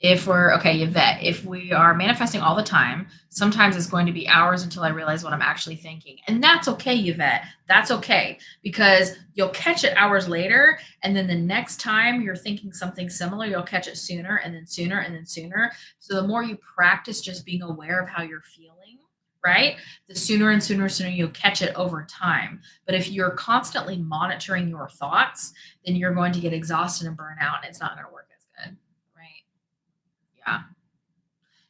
If we're okay, Yvette, if we are manifesting all the time, sometimes it's going to be hours until I realize what I'm actually thinking. And that's okay, Yvette. That's okay because you'll catch it hours later. And then the next time you're thinking something similar, you'll catch it sooner and then sooner and then sooner. So the more you practice just being aware of how you're feeling, right? The sooner and sooner and sooner you'll catch it over time. But if you're constantly monitoring your thoughts, then you're going to get exhausted and burn out, and it's not going to work as good, right? Yeah.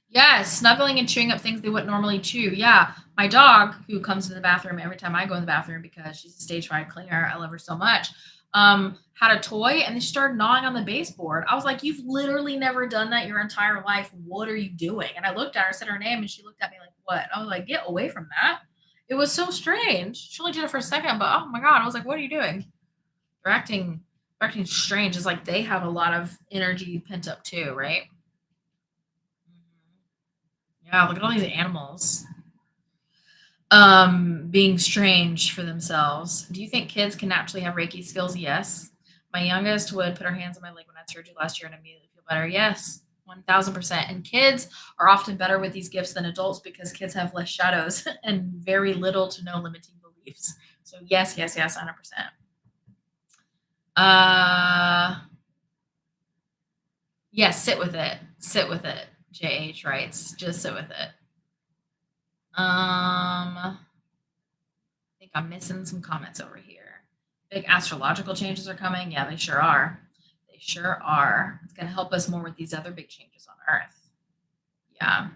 Yes, snuggling and chewing up things they wouldn't normally chew. Yeah, my dog, who comes to the bathroom every time I go in the bathroom because she's a stage 5 cleaner, I love her so much, had a toy and then she started gnawing on the baseboard. I was like, "You've literally never done that your entire life. What are you doing?" And I looked at her, said her name, and she looked at me like, "What?" I was like, "Get away from that." It was so strange. She only did it for a second, but oh my god, I was like, "What are you doing?" They're acting strange. It's like they have a lot of energy pent up too, right? Mhm. Yeah, look at all these animals being strange for themselves. Do you think kids can naturally have Reiki skills? Yes. My youngest would put her hands on my leg when I had surgery last year and immediately feel better. Yes, 1000%. And kids are often better with these gifts than adults because kids have less shadows and very little to no limiting beliefs. So yes, yes, yes, 100%. Uh yes, sit with it. Sit with it. JH writes, just sit with it. I think I'm missing some comments over here. Big astrological changes are coming. Yeah, they sure are. They sure are. It's going to help us more with these other big changes on Earth. Yeah.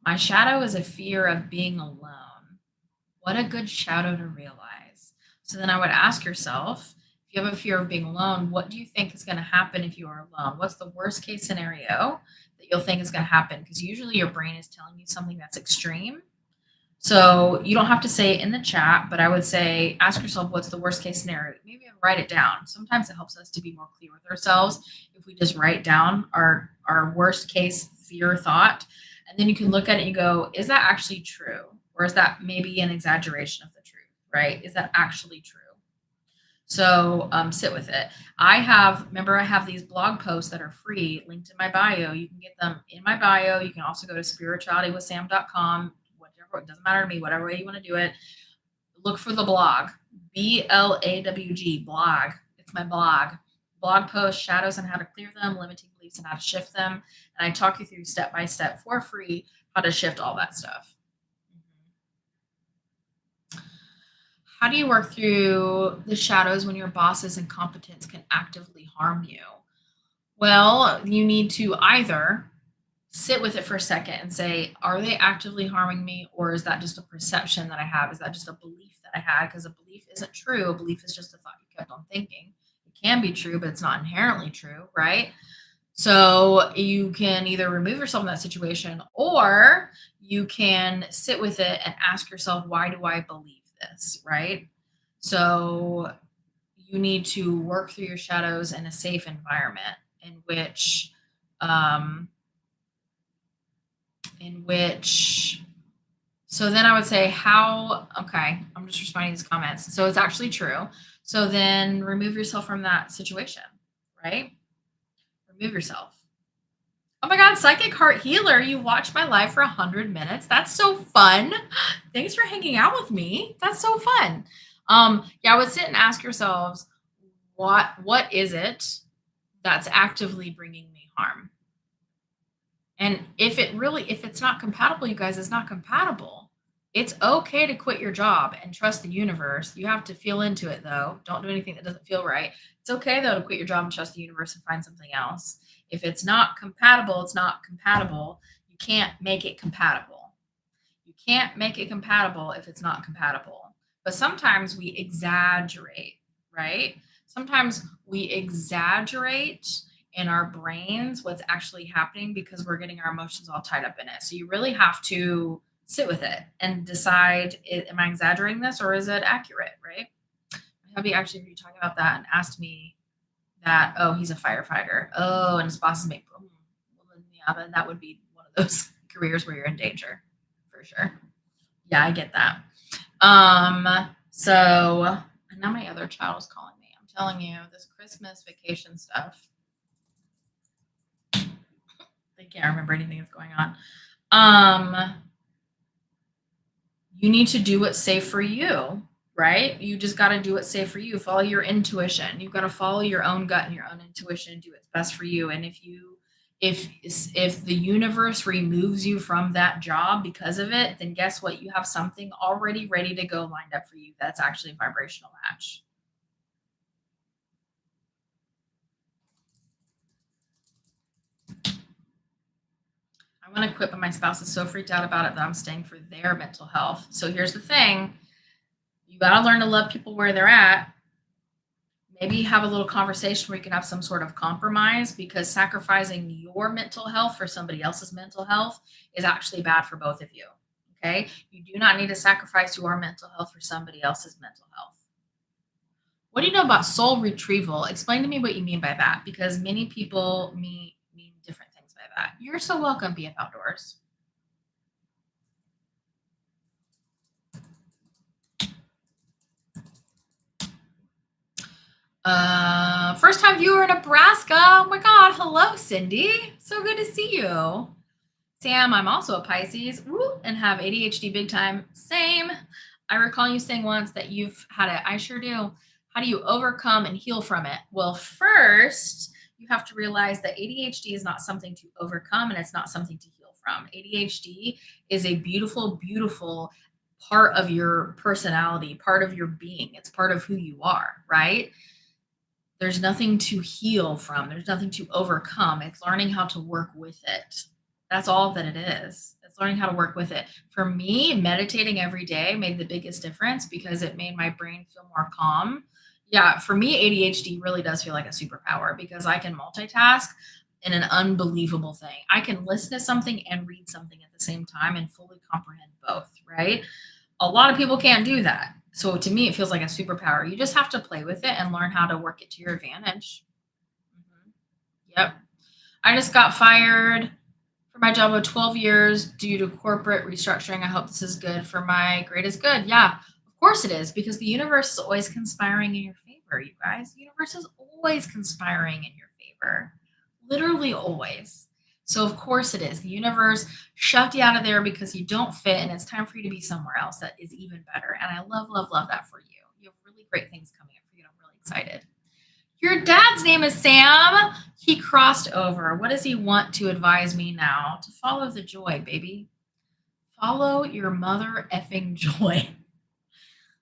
My shadow is a fear of being alone. What a good shadow to realize. So then I would ask yourself, if you have a fear of being alone, what do you think is going to happen if you are alone? What's the worst case scenario that you'll think is going to happen? Because usually your brain is telling you something that's extreme. So you don't have to say it in the chat, but I would say ask yourself what's the worst case scenario. Maybe write it down. Sometimes it helps us to be more clear with ourselves if we just write down our worst case fear thought, and then you can look at it and go, is that actually true, or is that maybe an exaggeration of the truth? Right? Is that actually true? So sit with it. Remember, I have these blog posts that are free linked in my bio. You can get them in my bio. You can also go to spiritualitywithsam.com. Whatever, it doesn't matter to me, whatever way you want to do it. Look for the blog, BLAWG, blog. It's my blog. Blog post, shadows and how to clear them, limiting beliefs and how to shift them. And I talk you through step by step for free how to shift all that stuff. How do you work through the shadows when your boss's incompetence can actively harm you? Well, you need to either sit with it for a second and say, are they actively harming me? Or is that just a perception that I have? Is that just a belief that I had? Because a belief isn't true. A belief is just a thought you kept on thinking. It can be true, but it's not inherently true, right? So you can either remove yourself from that situation or you can sit with it and ask yourself, why do I believe this? Right. So you need to work through your shadows in a safe environment um, in which so then I would say okay, I'm just responding to these comments. So it's actually true. So then remove yourself from that situation, right? Remove yourself. Oh my God, Psychic Heart Healer, you watched my live for 100 minutes. That's so fun. Thanks for hanging out with me. That's so fun. Yeah, I would sit and ask yourselves, what is it that's actively bringing me harm? And if it's not compatible, you guys, it's not compatible. It's okay to quit your job and trust the universe. You have to feel into it though. Don't do anything that doesn't feel right. It's okay though to quit your job and trust the universe and find something else. If it's not compatible, it's not compatible. You can't make it compatible. You can't make it compatible if it's not compatible. But sometimes we exaggerate, right? Sometimes we exaggerate in our brains what's actually happening because we're getting our emotions all tied up in it. So you really have to sit with it and decide, am I exaggerating this or is it accurate, right? My hubby actually heard you talking about that and asked me that, oh, he's a firefighter. Oh, and his boss is making, well, then, yeah, then that would be one of those careers where you're in danger for sure. Yeah, I get that. So and now my other child is calling me. I'm telling you, this Christmas vacation stuff, they can't remember anything that's going on. You need to do what's safe for you, right? You just got to do what's safe for you. Follow your intuition. You've got to follow your own gut and your own intuition and do what's best for you. And If the universe removes you from that job because of it, then guess what? You have something already ready to go lined up for you that's actually a vibrational match. I want to quit, but my spouse is so freaked out about it that I'm staying for their mental health. So here's the thing: you got to learn to love people where they're at. Maybe have a little conversation where you can have some sort of compromise, because sacrificing your mental health for somebody else's mental health is actually bad for both of you. Okay. You do not need to sacrifice your mental health for somebody else's mental health. What do you know about soul retrieval? Explain to me what you mean by that, because many people mean different things by that. You're so welcome, BF Outdoors. First time viewer in Nebraska. Oh my God. Hello, Cindy. So good to see you. Sam, I'm also a Pisces, woo, and have ADHD big time. Same. I recall you saying once that you've had it. I sure do. How do you overcome and heal from it? Well, first, you have to realize that ADHD is not something to overcome and it's not something to heal from. ADHD is a beautiful, beautiful part of your personality, part of your being. It's part of who you are, right? There's nothing to heal from, there's nothing to overcome. It's learning how to work with it. That's all that it is. It's learning how to work with it. For me, meditating every day made the biggest difference because it made my brain feel more calm. Yeah, for me, ADHD really does feel like a superpower because I can multitask in an unbelievable thing. I can listen to something and read something at the same time and fully comprehend both, right? A lot of people can't do that. So to me, it feels like a superpower. You just have to play with it and learn how to work it to your advantage. Mhm. Yep. I just got fired for my job of 12 years due to corporate restructuring. I hope this is good for my greatest good. Yeah, of course it is, because the universe is always conspiring in your favor, you guys. The universe is always conspiring in your favor, literally always. So, of course it is. The universe shoved you out of there because you don't fit, and it's time for you to be somewhere else that is even better. And I love, love, love that for you. You have really great things coming up for you. I'm really excited. Your dad's name is Sam. He crossed over. What does he want to advise me now? To follow the joy, baby. Follow your mother effing joy.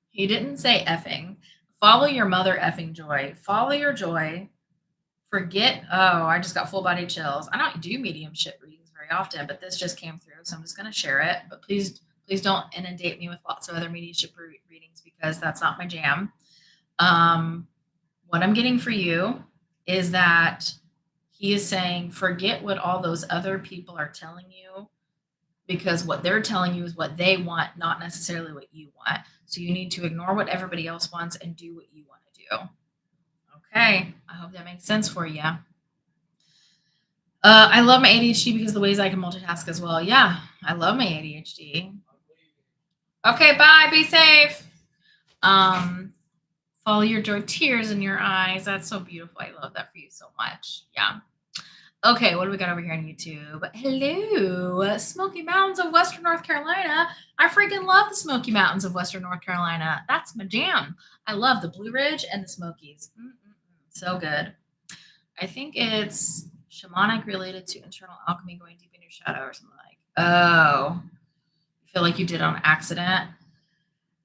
He didn't say effing. Follow your mother effing joy. Follow your joy. Forget, oh, I just got full body chills. I don't do mediumship readings very often, but this just came through, so I'm just going to share it. But please don't inundate me with lots of other mediumship readings because that's not my jam. What I'm getting for you is that he is saying, forget what all those other people are telling you, because what they're telling you is what they want, not necessarily what you want. So you need to ignore what everybody else wants and do what you want to do. Okay. I hope that makes sense for you. I love my ADHD because the ways I can multitask as well. Yeah, I love my ADHD. Okay, bye. Be safe. Um, Follow your joy, tears in your eyes. That's so beautiful. I love that for you so much. Yeah. Okay, what do we got over here on YouTube? Hello, Smoky Mountains of Western North Carolina. I freaking love the Smoky Mountains of Western North Carolina. That's my jam. I love the Blue Ridge and the Smokies. So good. I think it's shamanic related to internal alchemy, going deep in your shadow or something like. Oh, you feel like you did on accident.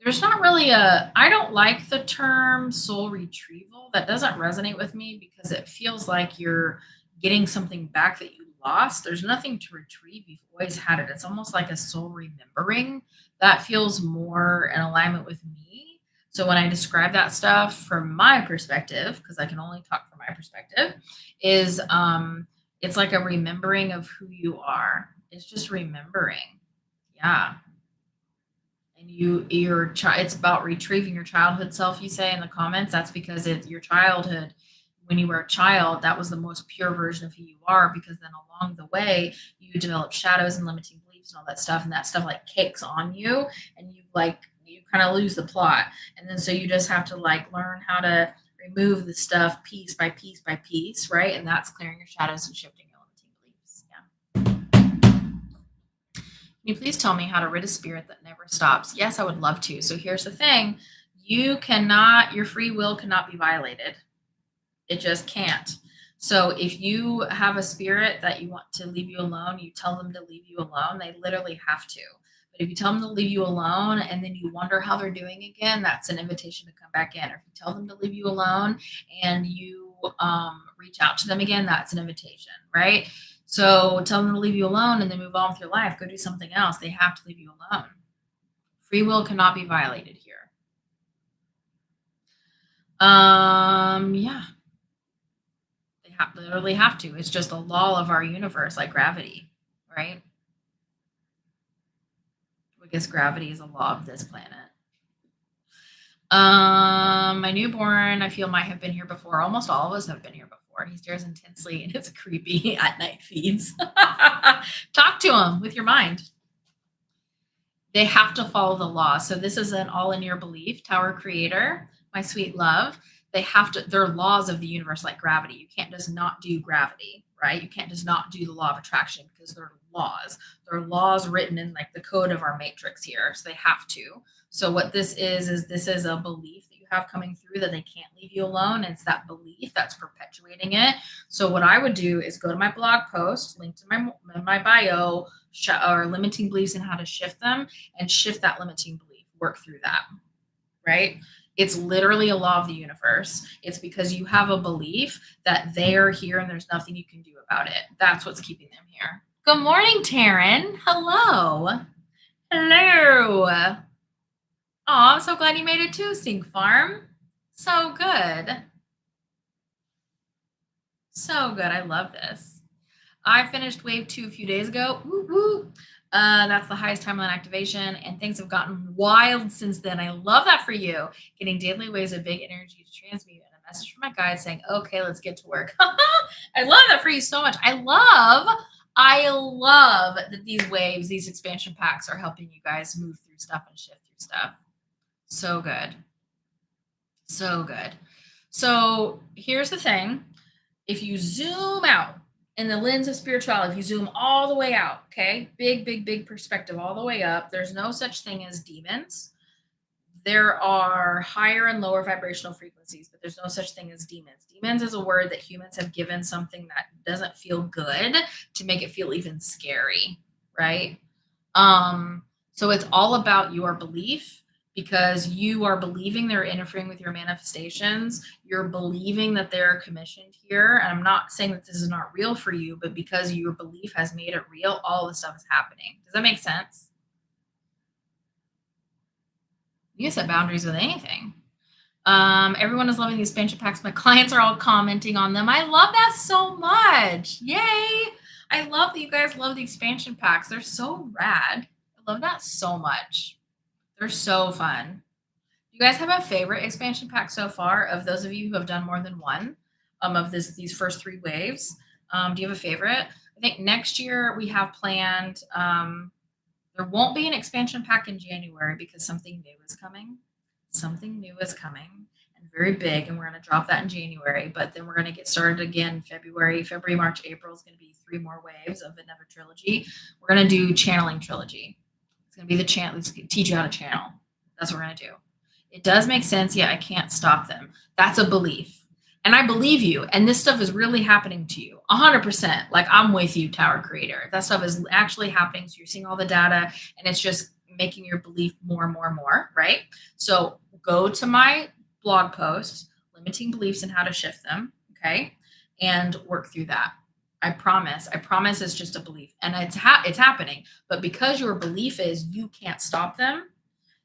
There's not really I don't like the term soul retrieval. That doesn't resonate with me because it feels like you're getting something back that you lost. There's nothing to retrieve. You've always had it. It's almost like a soul remembering. That feels more in alignment with me. So when I describe that stuff from my perspective, because I can only talk from my perspective, is it's like a remembering of who you are. It's just remembering. Yeah. And it's about retrieving your childhood self, you say in the comments. That's because it's your childhood. When you were a child, that was the most pure version of who you are, because then along the way you develop shadows and limiting beliefs and all that stuff, and that stuff like cakes on you, and you kind of lose the plot. And then so you just have to like learn how to remove the stuff piece by piece by piece, right? And that's clearing your shadows and shifting your limiting beliefs. Yeah. Can you please tell me how to rid a spirit that never stops? Yes, I would love to. So here's the thing. Your free will cannot be violated. It just can't. So if you have a spirit that you want to leave you alone, you tell them to leave you alone. They literally have to. But if you tell them to leave you alone and then you wonder how they're doing again, that's an invitation to come back in. Or if you tell them to leave you alone and you reach out to them again, that's an invitation, right? So tell them to leave you alone and then move on with your life. Go do something else. They have to leave you alone. Free will cannot be violated here. Yeah, they literally have to. It's just a law of our universe, like gravity, right? I guess gravity is a law of this planet. My newborn, I feel might have been here before. Almost all of us have been here before. He stares intensely and it's creepy at night feeds. Talk to him with your mind. They have to follow the law. So this is an all in your belief, Tower Creator, my sweet love. They have to, they're laws of the universe like gravity. You can't just not do gravity, right? You can't just not do the law of attraction because they're laws. They're laws written in like the code of our matrix here. So they have to. So what this is this is a belief that you have coming through that they can't leave you alone. And it's that belief that's perpetuating it. So what I would do is go to my blog post, link to my bio, or limiting beliefs and how to shift them, and shift that limiting belief, work through that, right? It's literally a law of the universe. It's because you have a belief that they are here and there's nothing you can do about it. That's what's keeping them here. Good morning, Taryn. Hello. Hello. Oh, I'm so glad you made it too, Sink Farm. So good. So good. I love this. I finished wave 2 a few days ago. Woo woo. That's the highest timeline activation, and things have gotten wild since then. I love that for you. Getting daily waves of big energy to transmute, and a message from my guide saying, "Okay, let's get to work." I love that for you so much. I love that these waves, these expansion packs, are helping you guys move through stuff and shift through stuff. So good, so good. So here's the thing: if you zoom out in the lens of spirituality, if you zoom all the way out, okay, big, big, big perspective all the way up, there's no such thing as demons. There are higher and lower vibrational frequencies, but there's no such thing as demons. Demons is a word that humans have given something that doesn't feel good to make it feel even scary, right? So it's all about your belief, because you are believing they're interfering with your manifestations. You're believing that they're commissioned here. And I'm not saying that this is not real for you, but because your belief has made it real, all this stuff is happening. Does that make sense? You can set boundaries with anything. Everyone is loving these expansion packs. My clients are all commenting on them. I love that so much. Yay. I love that you guys love the expansion packs. They're so rad. I love that so much. They're so fun. You guys have a favorite expansion pack so far, of those of you who have done more than one of these first 3 waves? Do you have a favorite? I think next year we have planned, there won't be an expansion pack in January because something new is coming. Something new is coming and very big, and we're going to drop that in January. But then we're going to get started again February, March, April is going to be 3 more waves of another trilogy. We're going to do channeling trilogy. It's going to be the channel. Let's teach you how to channel. That's what we're going to do. It does make sense. Yeah, I can't stop them. That's a belief. And I believe you. And this stuff is really happening to you 100%. Like, I'm with you, Tower Creator. That stuff is actually happening. So you're seeing all the data and it's just making your belief more and more and more, right? So go to my blog post, Limiting Beliefs and How to Shift Them, okay? And work through that. I promise. I promise it's just a belief. And it's happening. But because your belief is you can't stop them,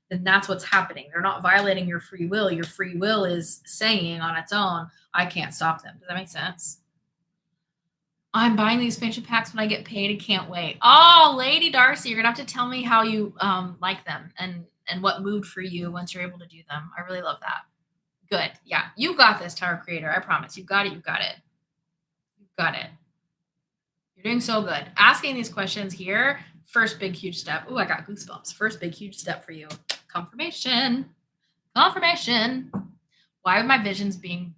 then that's what's happening. They're not violating your free will. Your free will is saying on its own, I can't stop them. Does that make sense? I'm buying these expansion packs when I get paid. I can't wait. Oh, Lady Darcy, you're gonna have to tell me how you like them and what moved for you once you're able to do them. I really love that. Good. Yeah, you got this, Tower Creator. I promise. You got it. You got it. You got it. You're doing so good. Asking these questions here, first big huge step. Oh, I got goosebumps. First big huge step for you. Confirmation. Confirmation. Why would my visions be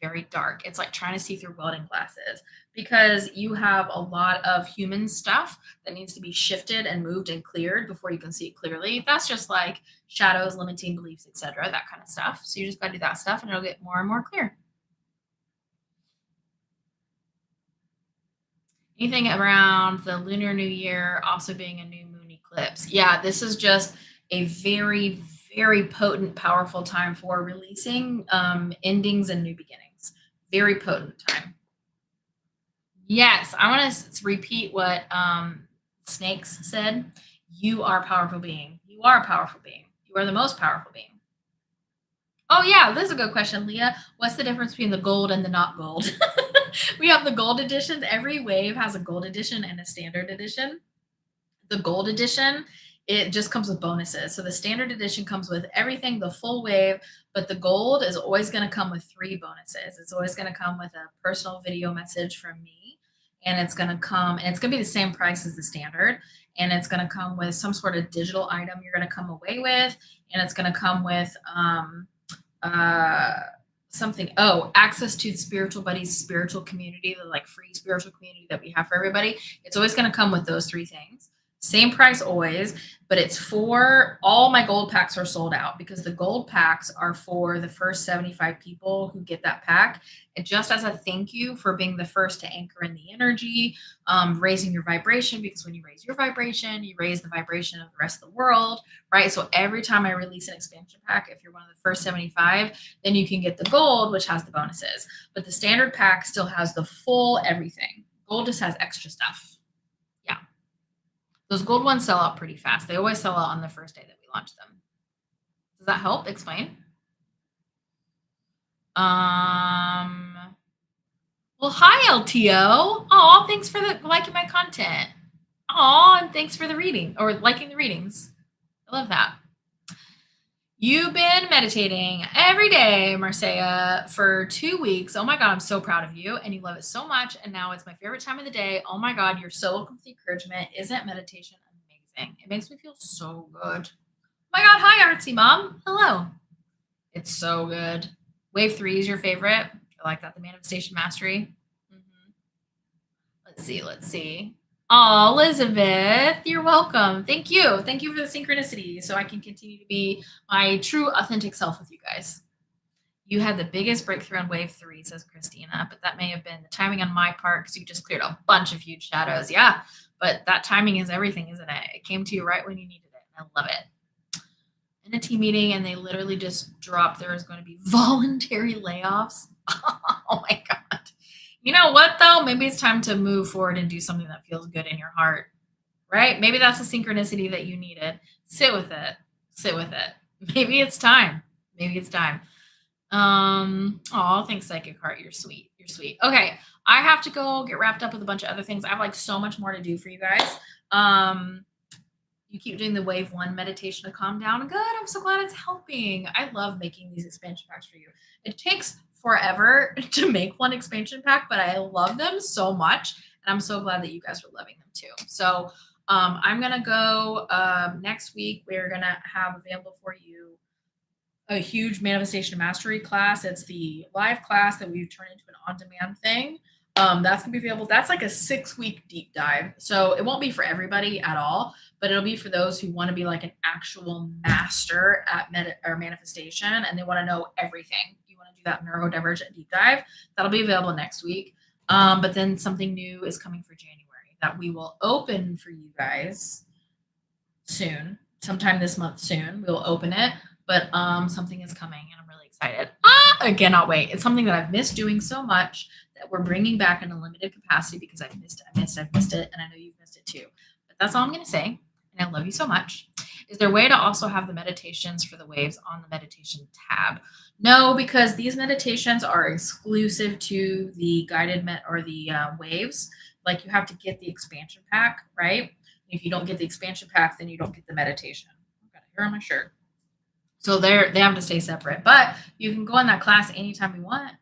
very dark? It's like trying to see through welding glasses, because you have a lot of human stuff that needs to be shifted and moved and cleared before you can see it clearly. That's just like shadows, limiting beliefs, etc., that kind of stuff. So you just got to do that stuff and it'll get more and more clear. Anything around the Lunar New Year also being a new moon eclipse. Yeah, this is just a very, very potent, powerful time for releasing endings and new beginnings. Very potent time. Yes, I want to repeat what Snakes said. You are a powerful being. You are a powerful being. You are the most powerful being. Oh yeah, this is a good question, Leah. What's the difference between the gold and the not gold? We have the gold edition. Every wave has a gold edition and a standard edition. The gold edition, it just comes with bonuses. So the standard edition comes with everything, the full wave, but the gold is always going to come with 3 bonuses. It's always going to come with a personal video message from me, and it's going to come, and it's going to be the same price as the standard, and it's going to come with some sort of digital item you're going to come away with, and it's going to come with uh something, access to the spiritual buddies spiritual community, the like free spiritual community that we have for everybody. It's always going to come with those 3 things, same price always, but it's for all my gold packs are sold out because the gold packs are for the first 75 people who get that pack, and just as a thank you for being the first to anchor in the energy, raising your vibration, because when you raise your vibration you raise the vibration of the rest of the world, right? So every time I release an expansion pack, if you're one of the first 75, then you can get the gold, which has the bonuses. But the standard pack still has the full everything. Gold just has extra stuff. Yeah. Those gold ones sell out pretty fast. They always sell out on the first day that we launch them. Does that help explain? Well, hi, LTO. Oh, thanks for liking my content. Oh, and thanks for the reading or liking the readings. I love that. You've been meditating every day, Marcia, for 2 weeks. Oh my God, I'm so proud of you. And you love it so much. And now it's my favorite time of the day. Oh my God, you're so welcome to the encouragement. Isn't meditation amazing? It makes me feel so good. Oh my God, hi, Artsy Mom. Hello. It's so good. Wave 3 is your favorite. I like that, the manifestation mastery. Let's see. Let's see. Oh, Elizabeth, you're welcome. Thank you. Thank you for the synchronicity so I can continue to be my true, authentic self with you guys. You had the biggest breakthrough on wave 3, says Christina, but that may have been the timing on my part because you just cleared a bunch of huge shadows. Yeah, but that timing is everything, isn't it? It came to you right when you needed it. And I love it. In a team meeting, and they literally just dropped there was going to be voluntary layoffs. Oh my God. You know what, though? Maybe it's time to move forward and do something that feels good in your heart, right? Maybe that's the synchronicity that you needed. Sit with it. Sit with it. Maybe it's time. Maybe it's time. Oh, thanks, Psychic Heart. You're sweet. You're sweet. Okay. I have to go get wrapped up with a bunch of other things. I have like so much more to do for you guys. You keep doing the wave 1 meditation to calm down. Good. I'm so glad it's helping. I love making these expansion packs for you. It takes forever to make one expansion pack, but I love them so much. And I'm so glad that you guys are loving them too. So I'm going to go next week. We're going to have available for you a huge manifestation mastery class. It's the live class that we've turned into an on-demand thing. That's gonna be available. That's like a 6-week deep dive. So it won't be for everybody at all, but it'll be for those who want to be like an actual master at manifestation and they want to know everything. You want to do that neurodivergent deep dive. That'll be available next week. But then something new is coming for January that we will open for you guys soon. Sometime this month soon. We'll open it. But something is coming and I'm really excited. I cannot wait. It's something that I've missed doing so much that we're bringing back in a limited capacity because I've missed it, and I know you've missed it too. But that's all I'm going to say, and I love you so much. Is there a way to also have the meditations for the waves on the meditation tab? No, because these meditations are exclusive to the guided or the waves. Like you have to get the expansion pack, right? If you don't get the expansion pack, then you don't get the meditation. I've got it here on my shirt. So they have to stay separate, but you can go in that class anytime you want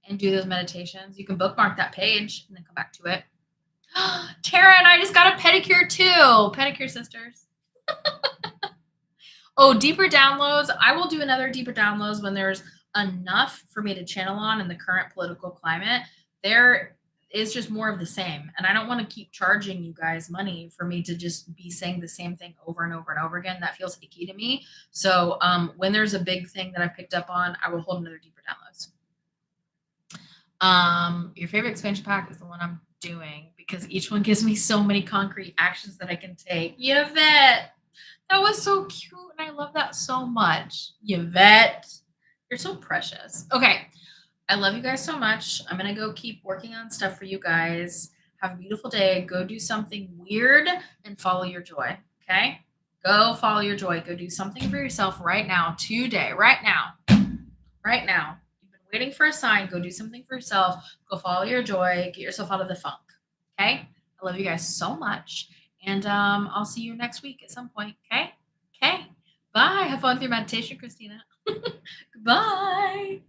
and do those meditations. You can bookmark that page and then come back to it. Tara and I just got a pedicure too. Pedicure sisters. Oh, deeper downloads. I will do another deeper downloads when there's enough for me to channel on in the current political climate. There is just more of the same. And I don't want to keep charging you guys money for me to just be saying the same thing over and over and over again. That feels icky to me. So when there's a big thing that I've picked up on, I will hold another deeper downloads. Your favorite expansion pack is the one I'm doing because each one gives me so many concrete actions that I can take. Yvette, that was so cute, and I love that so much. Yvette, you're so precious. Okay, I love you guys so much. I'm gonna go keep working on stuff for you guys. Have a beautiful day. Go do something weird and follow your joy. Okay? Go follow your joy. Go do something for yourself right now, today, right now, right now. You've been waiting for a sign. Go do something for yourself. Go follow your joy. Get yourself out of the funk. Okay? I love you guys so much. And I'll see you next week at some point. Okay? Okay. Bye. Have fun with your meditation, Christina. Goodbye.